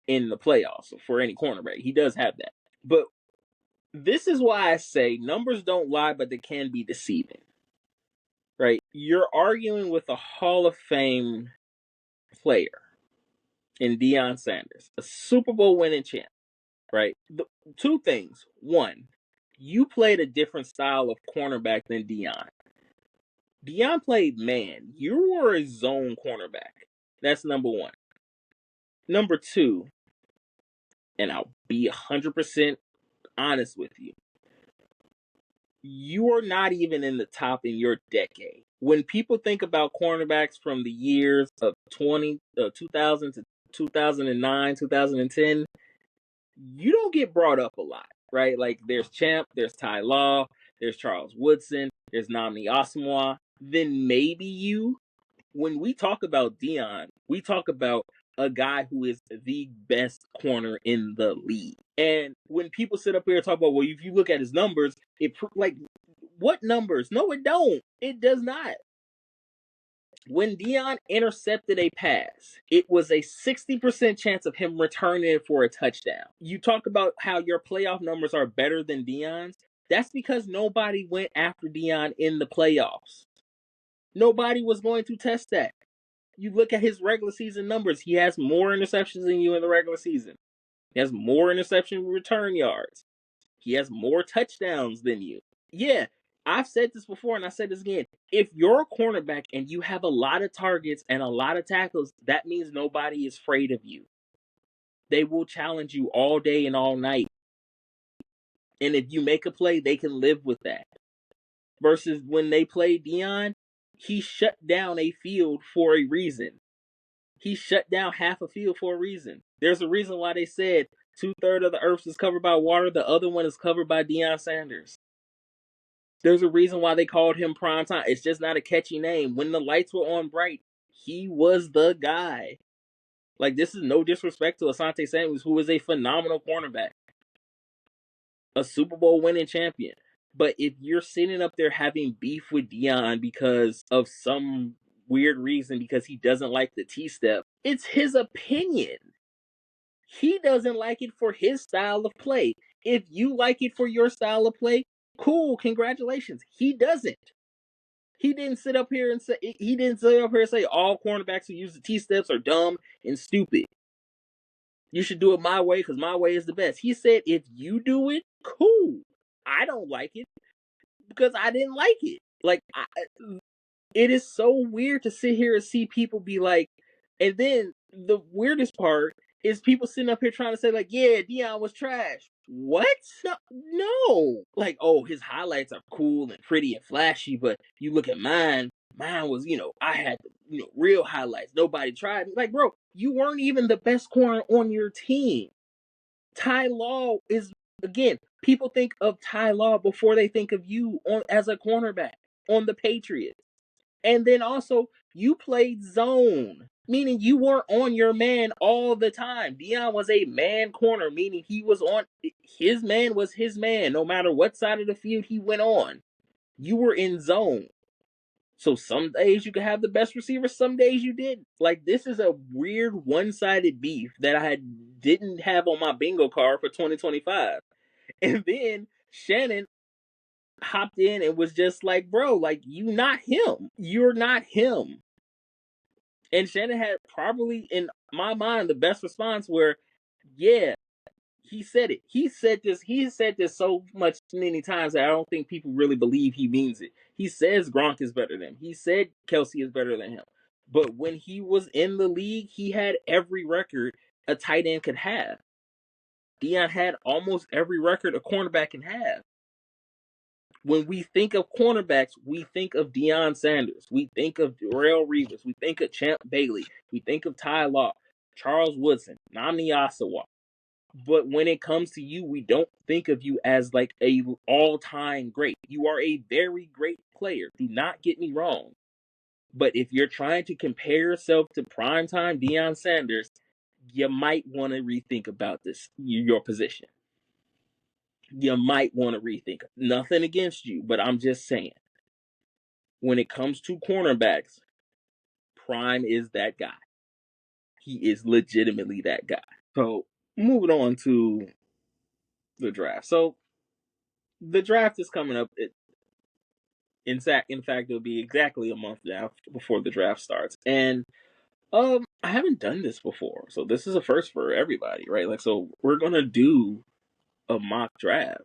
in the playoffs for any cornerback. He does have that. But this is why I say numbers don't lie, but they can be deceiving. Right? You're arguing with a Hall of Fame player in Deion Sanders, a Super Bowl winning champ, right? Two things. One, you played a different style of cornerback than Deion. Deion played man. You were a zone cornerback. That's number one. Number two, and I'll be 100% honest with you, you are not even in the top in your decade. When people think about cornerbacks from the years of 2000 to 2009, 2010, you don't get brought up a lot, right? Like, there's Champ, there's Ty Law, there's Charles Woodson, there's Nnamdi Asomugha. Then maybe you. When we talk about Deion, we talk about a guy who is the best corner in the league. And when people sit up here and talk about, well, if you look at his numbers, what numbers? No, it don't. It does not. When Deion intercepted a pass, it was a 60% chance of him returning it for a touchdown. You talk about how your playoff numbers are better than Deion's. That's because nobody went after Deion in the playoffs. Nobody was going to test that. You look at his regular season numbers. He has more interceptions than you in the regular season. He has more interception return yards. He has more touchdowns than you. Yeah, I've said this before and I said this again. If you're a cornerback and you have a lot of targets and a lot of tackles, that means nobody is afraid of you. They will challenge you all day and all night. And if you make a play, they can live with that. Versus when they played Deion, he shut down a field for a reason. He shut down half a field for a reason. There's a reason why they said 2/3 of the earth is covered by water, the other one is covered by Deion Sanders. There's a reason why they called him prime time. It's just not a catchy name. When the lights were on bright, he was the guy. Like, this is no disrespect to Asante Samuels, who is a phenomenal cornerback, a Super Bowl winning champion. But if you're sitting up there having beef with Deion because of some weird reason, because he doesn't like the T-step, it's his opinion. He doesn't like it for his style of play. If you like it for your style of play, cool, congratulations. He doesn't. He didn't sit up here and say all cornerbacks who use the T-steps are dumb and stupid. You should do it my way because my way is the best. He said, if you do it, cool. I don't like it because I didn't like it. Like, it is so weird to sit here and see people be like, and then the weirdest part is people sitting up here trying to say, like, yeah, Deion was trash. What? No. Like, oh, his highlights are cool and pretty and flashy, but you look at mine was, I had, real highlights. Nobody tried me. Like, bro, you weren't even the best corner on your team. Ty Law is, again, people think of Ty Law before they think of you as a cornerback on the Patriots. And then also, you played zone, meaning you weren't on your man all the time. Deion was a man corner, meaning he was on, his man was his man, no matter what side of the field he went on. You were in zone. So some days you could have the best receiver, some days you didn't. Like, this is a weird one-sided beef that I didn't have on my bingo card for 2025. And then Shannon hopped in and was just like, bro, like, you're not him. You're not him. And Shannon had probably, in my mind, the best response where, yeah, he said it. He said this so much many times that I don't think people really believe he means it. He says Gronk is better than him. He said Kelsey is better than him. But when he was in the league, he had every record a tight end could have. Deion had almost every record a cornerback can have. When we think of cornerbacks, we think of Deion Sanders. We think of Darrelle Revis. We think of Champ Bailey. We think of Ty Law, Charles Woodson, Nnamdi Asomugha. But when it comes to you, we don't think of you as like a all-time great. You are a very great player. Do not get me wrong. But if you're trying to compare yourself to primetime Deion Sanders, you might want to rethink about your position. You might want to rethink. Nothing against you, but I'm just saying. When it comes to cornerbacks, Prime is that guy. He is legitimately that guy. So, moving on to the draft. So, the draft is coming up. In fact, it'll be exactly a month now before the draft starts. And I haven't done this before. So, this is a first for everybody, right? Like, so we're going to do a mock draft,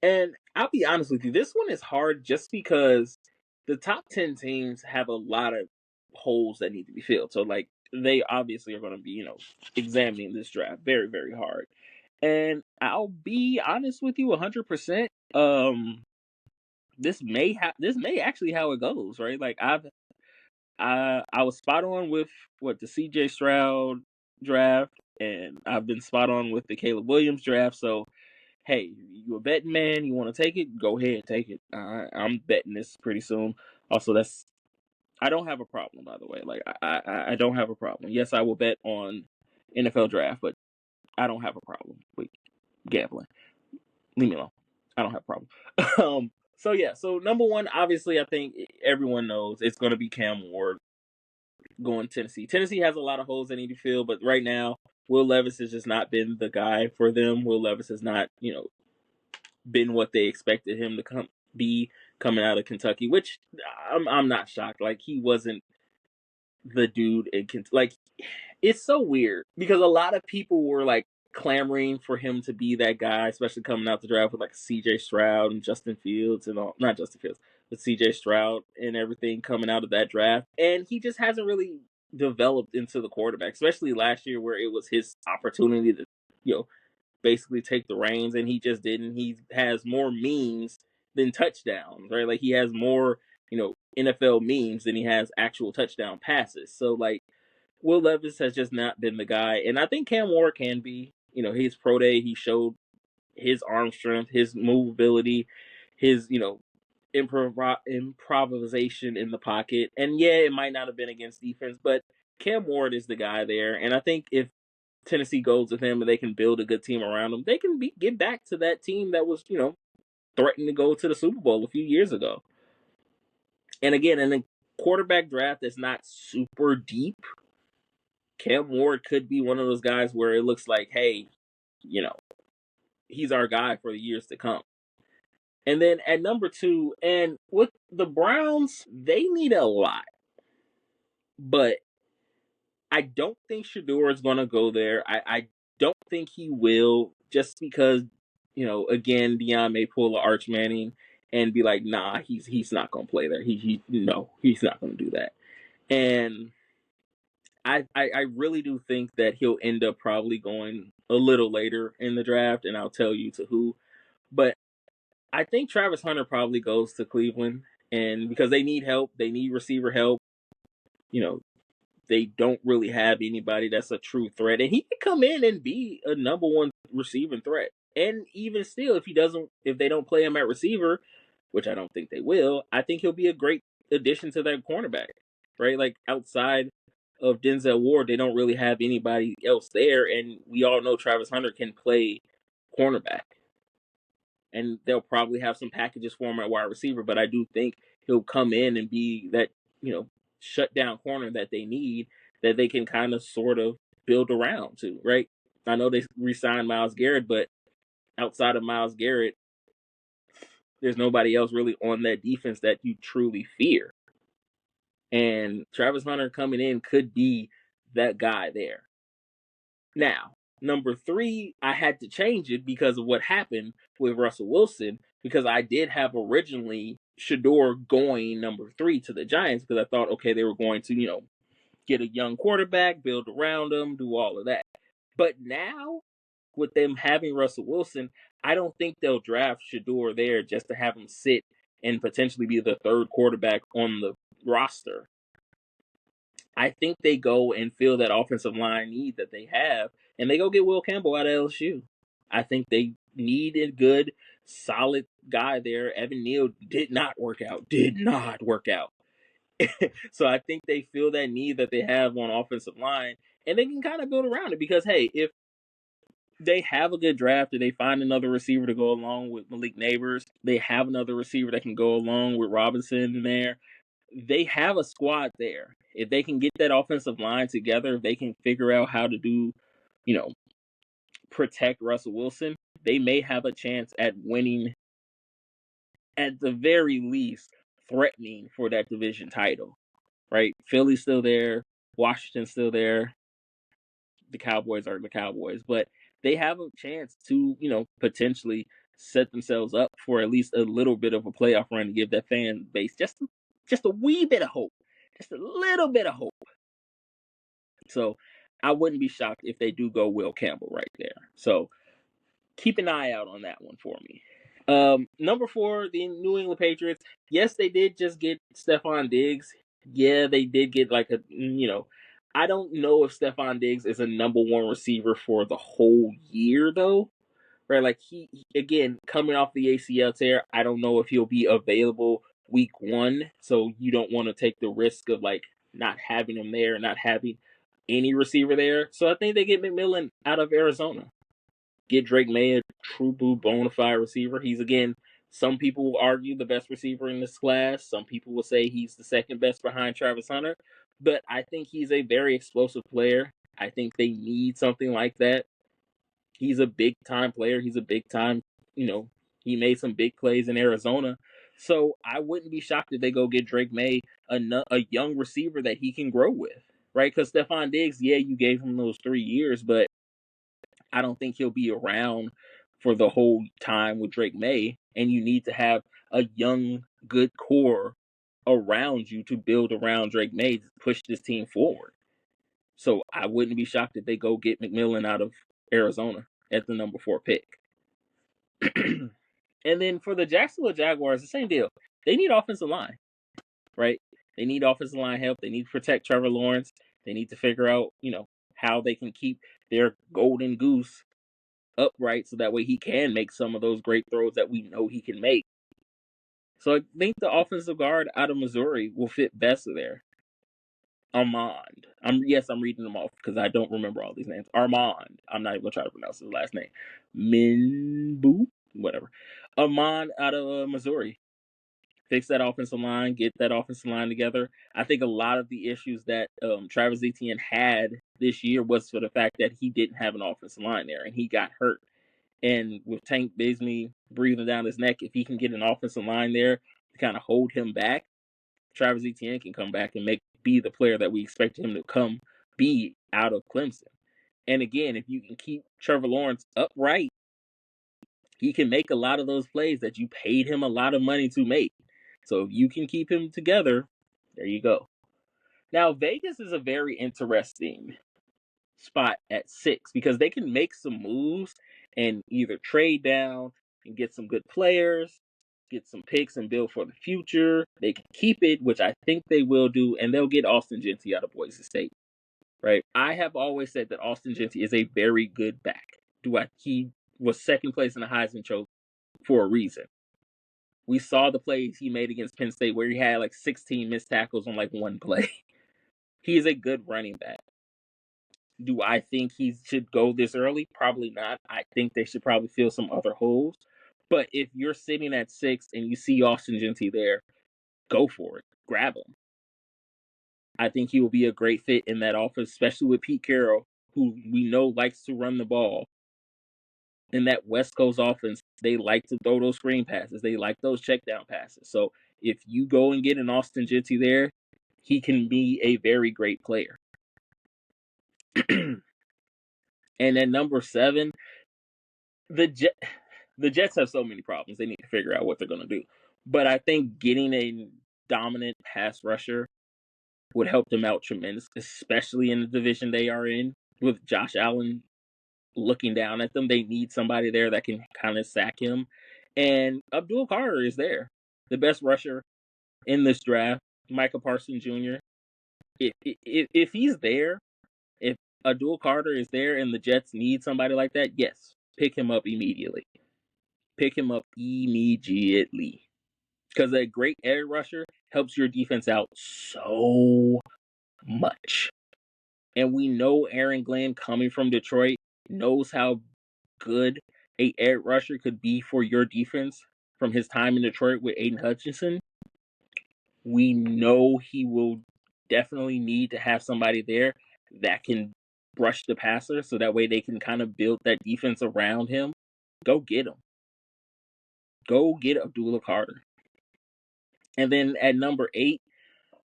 And I'll be honest with you, this one is hard just because the top 10 teams have a lot of holes that need to be filled. So, like, they obviously are going to be, examining this draft very, very hard. And I'll be honest with you 100%. This may actually how it goes, right? Like, I was spot on with the CJ Stroud draft, and I've been spot on with the Caleb Williams draft. So, hey, you a betting man, you want to take it, go ahead, take it. I'm betting this pretty soon. Also, I don't have a problem, by the way. Like, I don't have a problem. Yes, I will bet on NFL draft, but I don't have a problem with gambling. Leave me alone. I don't have a problem. So number one, obviously, I think everyone knows it's going to be Cam Ward going Tennessee. Tennessee has a lot of holes they need to fill, but right now, Will Levis has just not been the guy for them. Will Levis has not, been what they expected him to be coming out of Kentucky, which I'm not shocked. Like, he wasn't the dude in Kentucky. Like, it's so weird because a lot of people were like clamoring for him to be that guy, especially coming out the draft with like CJ Stroud and Justin Fields and all. Not Justin Fields, but CJ Stroud and everything coming out of that draft, and he just hasn't really developed into the quarterback, especially last year where it was his opportunity to, basically take the reins, and he just didn't. He has more memes than touchdowns, right? Like he has more, NFL memes than he has actual touchdown passes. So like Will Levis has just not been the guy, and I think Cam Ward can be. His pro day, he showed his arm strength, his movability, his improvisation in the pocket. And yeah, it might not have been against defense, but Cam Ward is the guy there. And I think if Tennessee goes with him and they can build a good team around him, they can get back to that team that was, threatening to go to the Super Bowl a few years ago. And again, in a quarterback draft that's not super deep, Cam Ward could be one of those guys where it looks like, hey, he's our guy for the years to come. And then at number 2, and with the Browns, they need a lot. But I don't think Shador is going to go there. I don't think he will, just because, again, Deion may pull a Arch Manning and be like, nah, he's not going to play there. He's not going to do that. And I really do think that he'll end up probably going a little later in the draft, and I'll tell you to who. But I think Travis Hunter probably goes to Cleveland, and because they need help, they need receiver help. They don't really have anybody that's a true threat, and he can come in and be a number 1 receiving threat. And even still, if they don't play him at receiver, which I don't think they will, I think he'll be a great addition to that cornerback, right? Like outside of Denzel Ward, they don't really have anybody else there, and we all know Travis Hunter can play cornerback. And they'll probably have some packages for him at wide receiver, but I do think he'll come in and be that, shut down corner that they need, that they can kind of sort of build around to, right? I know they re-signed Myles Garrett, but outside of Myles Garrett, there's nobody else really on that defense that you truly fear. And Travis Hunter coming in could be that guy there. Now, number 3, I had to change it because of what happened with Russell Wilson, because I did have originally Shador going number 3 to the Giants, because I thought, okay, they were going to, get a young quarterback, build around him, do all of that. But now, with them having Russell Wilson, I don't think they'll draft Shador there just to have him sit and potentially be the 3rd quarterback on the roster. I think they go and fill that offensive line need that they have, and they go get Will Campbell out of LSU. I think they need a good, solid guy there. Evan Neal did not work out. So I think they feel that need that they have on offensive line, and they can kind of build around it, because, hey, if they have a good draft and they find another receiver to go along with Malik Neighbors, they have another receiver that can go along with Robinson in there, they have a squad there. If they can get that offensive line together, if they can figure out how to do, protect Russell Wilson, they may have a chance at winning, at the very least, threatening for that division title, right? Philly's still there. Washington's still there. The Cowboys are the Cowboys, but they have a chance to, potentially set themselves up for at least a little bit of a playoff run to give that fan base just a wee bit of hope, just a little bit of hope. So I wouldn't be shocked if they do go Will Campbell right there. So keep an eye out on that one for me. Number 4, the New England Patriots. Yes, they did just get Stephon Diggs. Yeah, they did get I don't know if Stephon Diggs is a number 1 receiver for the whole year, though. Right, like he again, coming off the ACL tear, I don't know if he'll be available week 1. So you don't want to take the risk of not having him there and not having any receiver there. So I think they get McMillan out of Arizona. Get Drake May, a true blue bona fide receiver. He's, again, some people will argue the best receiver in this class. Some people will say he's the 2nd best behind Travis Hunter. But I think he's a very explosive player. I think they need something like that. He's a big-time player. He's a big-time, he made some big plays in Arizona. So I wouldn't be shocked if they go get Drake May, a young receiver that he can grow with, right? Because Stephon Diggs, yeah, you gave him those 3 years, but I don't think he'll be around for the whole time with Drake May, and you need to have a young, good core around you to build around Drake May to push this team forward. So I wouldn't be shocked if they go get McMillan out of Arizona at the number 4 pick. And then for the Jacksonville Jaguars, the same deal. They need offensive line, right? They need offensive line help. They need to protect Trevor Lawrence. They need to figure out, how they can keep their golden goose upright so that way he can make some of those great throws that we know he can make. So I think the offensive guard out of Missouri will fit best there. Armand. I'm reading them off because I don't remember all these names. Armand. I'm not even gonna try to pronounce his last name. Minbu, whatever. Armand out of Missouri. Fix that offensive line. Get that offensive line together. I think a lot of the issues that Travis Etienne had this year was for the fact that he didn't have an offensive line there and he got hurt. And with Tank Bigsby breathing down his neck, if he can get an offensive line there to kind of hold him back, Travis Etienne can come back and be the player that we expect him to be out of Clemson. And again, if you can keep Trevor Lawrence upright, he can make a lot of those plays that you paid him a lot of money to make. So if you can keep him together, there you go. Now, Vegas is a very interesting spot at 6 because they can make some moves and either trade down and get some good players, get some picks and build for the future. They can keep it, which I think they will do, and they'll get Austin Genty out of Boise State. Right? I have always said that Austin Genty is a very good back. He was second place in the Heisman Trophy for a reason. We saw the plays he made against Penn State where he had like 16 missed tackles on like one play. He is a good running back. Do I think he should go this early? Probably not. I think they should probably fill some other holes. But if you're sitting at 6 and you see Austin Genty there, go for it. Grab him. I think he will be a great fit in that offense, especially with Pete Carroll, who we know likes to run the ball. In that West Coast offense, they like to throw those screen passes. They like those check down passes. So if you go and get an Austin Genty there, he can be a very great player. And then number 7, the Jets have so many problems. They need to figure out what they're going to do. But I think getting a dominant pass rusher would help them out tremendously, especially in the division they are in with Josh Allen looking down at them. They need somebody there that can kind of sack him. And Abdul Carter is there, the best rusher in this draft. Micah Parsons Jr. If he's there, if Abdul Carter is there and the Jets need somebody like that, yes, pick him up immediately. Pick him up immediately. Because a great air rusher helps your defense out so much. And we know Aaron Glenn, coming from Detroit, knows how good a air rusher could be for your defense from his time in Detroit with Aiden Hutchinson. We know he will definitely need to have somebody there that can rush the passer so that way they can kind of build that defense around him. Go get him. Go get Abdullah Carter. And then at number 8,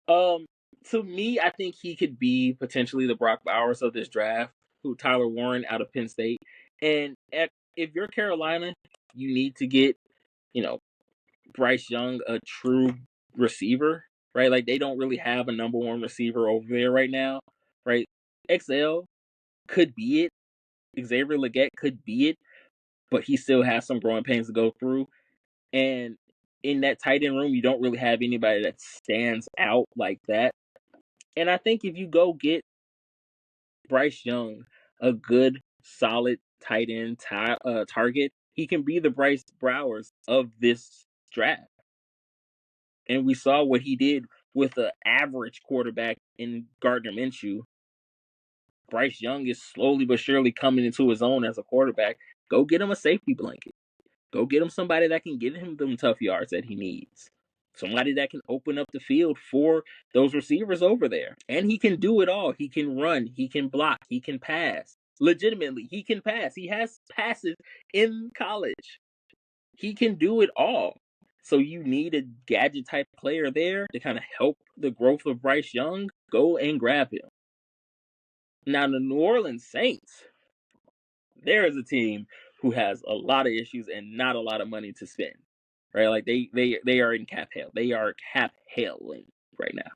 to me, I think he could be potentially the Brock Bowers of this draft, who Tyler Warren out of Penn State. And if you're Carolina, you need to get, Bryce Young a true receiver, right? Like they don't really have a number 1 receiver over there right now, right? XL could be it. Xavier Legette could be it, but he still has some growing pains to go through. And in that tight end room, you don't really have anybody that stands out like that. And I think if you go get Bryce Young, a good, solid tight end target, he can be the Bryce Bowers of this draft. And we saw what he did with an average quarterback in Gardner Minshew. Bryce Young is slowly but surely coming into his own as a quarterback. Go get him a safety blanket. Go get him somebody that can get him them tough yards that he needs. Somebody that can open up the field for those receivers over there. And he can do it all. He can run. He can block. He can pass. Legitimately, he can pass. He has passes in college. He can do it all. So you need a gadget type player there to kind of help the growth of Bryce Young. Go and grab him. Now, the New Orleans Saints, there is a team who has a lot of issues and not a lot of money to spend. Right? Like they are in cap hell. They are cap hell right now.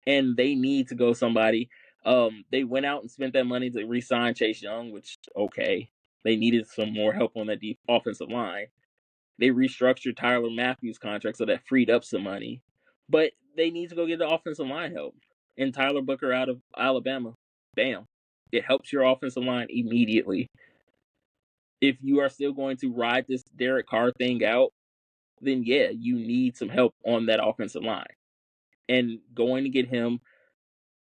And they need to go somebody. They went out and spent that money to re-sign Chase Young, which okay, they needed some more help on that offensive line. They restructured Tyler Matthews' contract, so that freed up some money. But they need to go get the offensive line help. And Tyler Booker out of Alabama, bam, it helps your offensive line immediately. If you are still going to ride this Derek Carr thing out, then yeah, you need some help on that offensive line. And going to get him,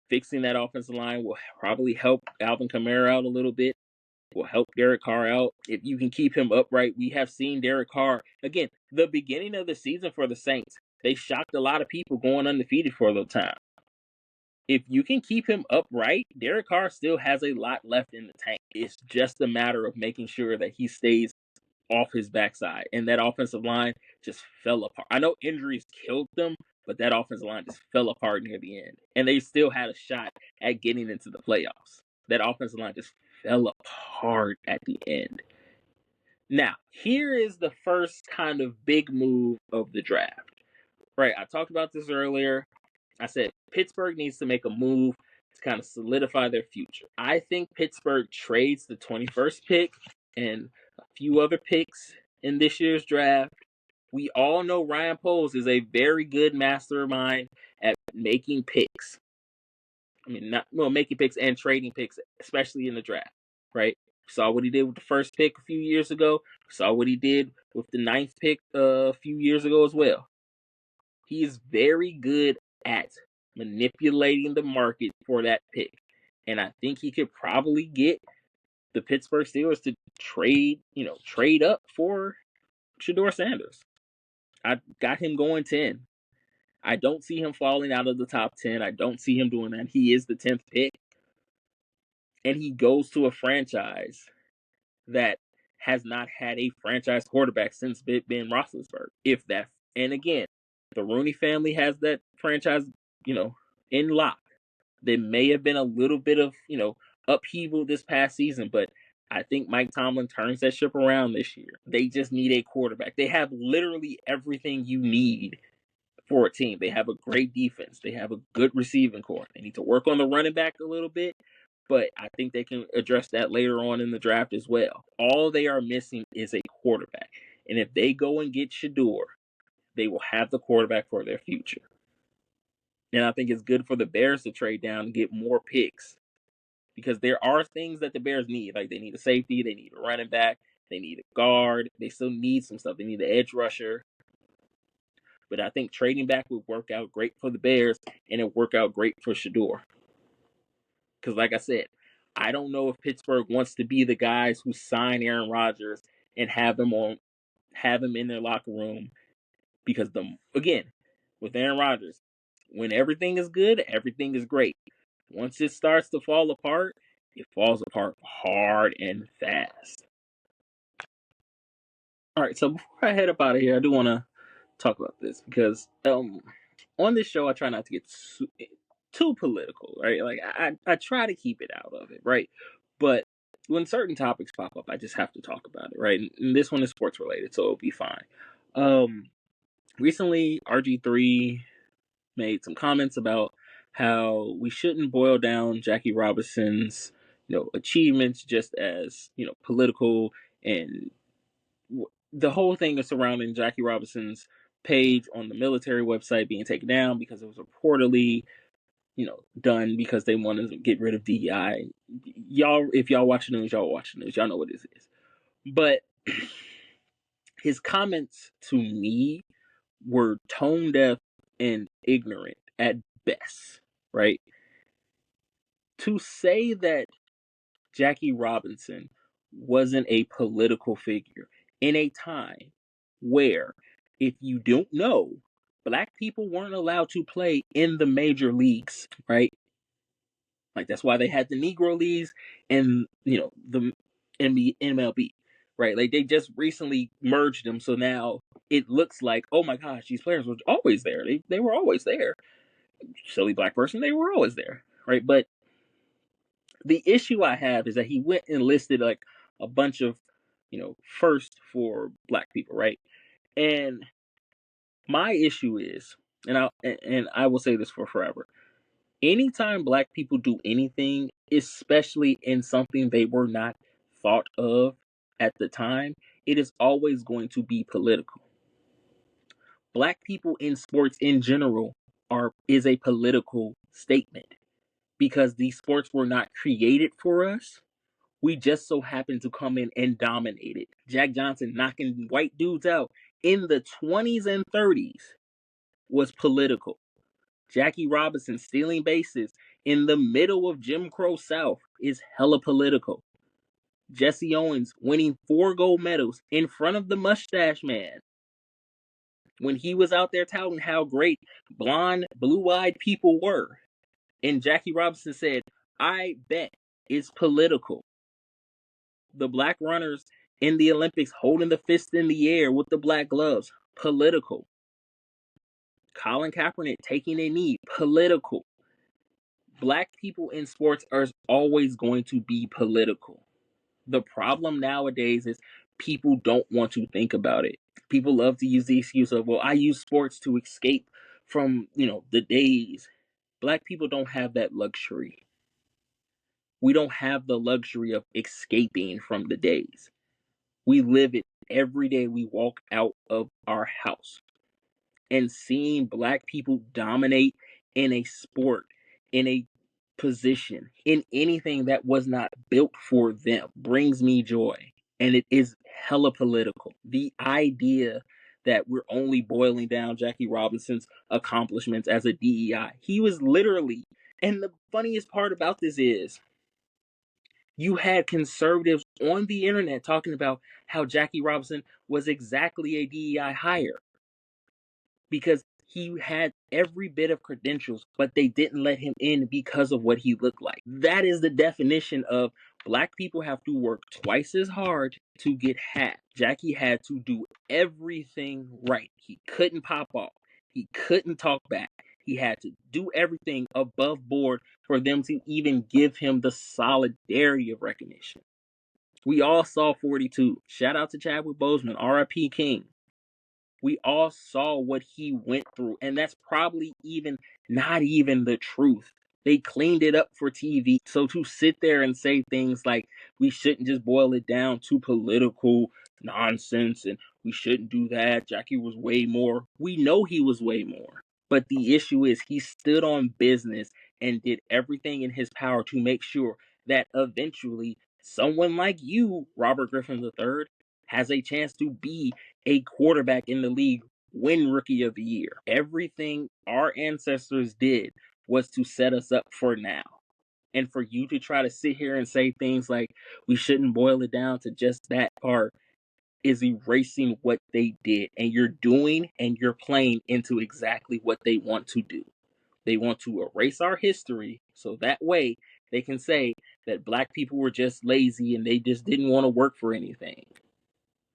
fixing that offensive line will probably help Alvin Kamara out a little bit, will help Derek Carr out. If you can keep him upright, we have seen Derek Carr, again, the beginning of the season for the Saints, they shocked a lot of people going undefeated for a little time. If you can keep him upright, Derek Carr still has a lot left in the tank. It's just a matter of making sure that he stays off his backside. And that offensive line just fell apart. I know injuries killed them, but that offensive line just fell apart near the end. And they still had a shot at getting into the playoffs. That offensive line just fell apart at the end. Now, here is the first kind of big move of the draft. Right, I talked about this earlier. I said Pittsburgh needs to make a move to kind of solidify their future. I think Pittsburgh trades the 21st pick and a few other picks in this year's draft. We all know Ryan Poles is a very good mastermind at making picks. I mean, making picks and trading picks, especially in the draft, right? Saw what he did with the first pick a few years ago. Saw what he did with the 9th pick a few years ago as well. He is very good at manipulating the market for that pick. And I think he could probably get the Pittsburgh Steelers to trade up for Shedeur Sanders. I got him going 10. I don't see him falling out of the top 10. I don't see him doing that. He is the 10th pick. And he goes to a franchise that has not had a franchise quarterback since Ben Roethlisberger. And again, the Rooney family has that franchise, in lock. There may have been a little bit of, upheaval this past season, but I think Mike Tomlin turns that ship around this year. They just need a quarterback. They have literally everything you need for a team. They have a great defense. They have a good receiving core. They need to work on the running back a little bit, but I think they can address that later on in the draft as well. All they are missing is a quarterback. And if they go and get Shedeur, they will have the quarterback for their future. And I think it's good for the Bears to trade down and get more picks, because there are things that the Bears need. Like, they need a safety, they need a running back, they need a guard, they still need some stuff. They need an edge rusher. But I think trading back would work out great for the Bears, and it would work out great for Shedeur. Because like I said, I don't know if Pittsburgh wants to be the guys who sign Aaron Rodgers and have him in their locker room. Because again, with Aaron Rodgers, when everything is good, everything is great. Once it starts to fall apart, it falls apart hard and fast. All right, so before I head up out of here, I do want to talk about this, because on this show I try not to get too political, right? Like, I try to keep it out of it, right? But when certain topics pop up, I just have to talk about it, right? And this one is sports related, so it'll be fine. Recently, RG3 made some comments about how we shouldn't boil down Jackie Robinson's, achievements just as, political, and the whole thing is surrounding Jackie Robinson's page on the military website being taken down because it was reportedly, done because they wanted to get rid of DEI. Y'all, if y'all watch the news, y'all watch the news. Y'all know what this is. But his comments to me were tone deaf and ignorant at best, right? To say that Jackie Robinson wasn't a political figure in a time where, if you don't know, black people weren't allowed to play in the major leagues, right? Like, that's why they had the Negro Leagues and, the MLB, right? Like, they just recently merged them, so now it looks like, oh my gosh, these players were always there. They were always there. Silly black person, they were always there, right? But the issue I have is that he went and listed like a bunch of, first for black people, right? And my issue is, and I will say this for forever, Anytime black people do anything, especially in something they were not thought of at the time, it is always going to be political. Black people in sports in general is a political statement because these sports were not created for us. We just so happened to come in and dominate it. Jack Johnson knocking white dudes out in the 20s and 30s was political. Jackie Robinson stealing bases in the middle of Jim Crow South is hella political. Jesse Owens winning 4 gold medals in front of the mustache man when he was out there touting how great blonde, blue-eyed people were. And Jackie Robinson said, I bet it's political. The black runners in the Olympics holding the fist in the air with the black gloves, political. Colin Kaepernick taking a knee, political. Black people in sports are always going to be political. The problem nowadays is people don't want to think about it. People love to use the excuse of, well, I use sports to escape from, the days. Black people don't have that luxury. We don't have the luxury of escaping from the days. We live it every day we walk out of our house. And seeing black people dominate in a sport, in a position, in anything that was not built for them brings me joy. And it is hella political. The idea that we're only boiling down Jackie Robinson's accomplishments as a DEI. He was literally, and the funniest part about this is, you had conservatives on the internet talking about how Jackie Robinson was exactly a DEI hire because he had every bit of credentials, but they didn't let him in because of what he looked like. That is the definition of black people have to work twice as hard to get half. Jackie had to do everything right. He couldn't pop off. He couldn't talk back. He had to do everything above board for them to even give him the solidarity of recognition. We all saw 42. Shout out to Chadwick Boseman, R.I.P. King. We all saw what he went through, and that's probably not even the truth. They cleaned it up for TV. So to sit there and say things like we shouldn't just boil it down to political nonsense and we shouldn't do that, Jackie was way more. We know he was way more. But the issue is he stood on business and did everything in his power to make sure that eventually someone like you, Robert Griffin III, has a chance to be a quarterback in the league, win Rookie of the Year. Everything our ancestors did was to set us up for now. And for you to try to sit here and say things like we shouldn't boil it down to just that part is erasing what they did. And you're doing and you're playing into exactly what they want to do. They want to erase our history so that way they can say that black people were just lazy and they just didn't want to work for anything.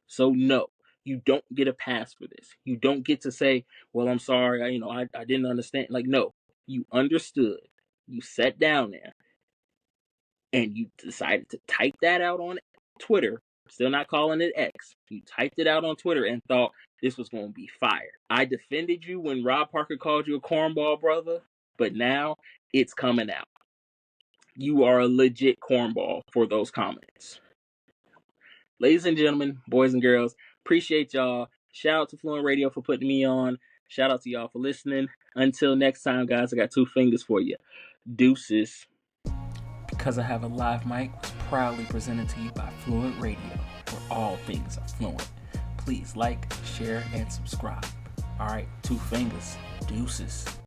So no, you don't get a pass for this. You don't get to say, well, I'm sorry, I didn't understand. Like, no, you understood. You sat down there and you decided to type that out on Twitter. Still not calling it X. You typed it out on Twitter and thought this was going to be fire. I defended you when Rob Parker called you a cornball, brother, but now it's coming out. You are a legit cornball for those comments. Ladies and gentlemen, boys and girls, appreciate y'all. Shout out to Fluent Radio for putting me on. Shout out to y'all for listening. Until next time, guys, I got 2 fingers for you. Deuces. Because I Have a Live Mic was proudly presented to you by Fluent Radio, where all things are fluent. Please like, share, and subscribe. All right, 2 fingers. Deuces.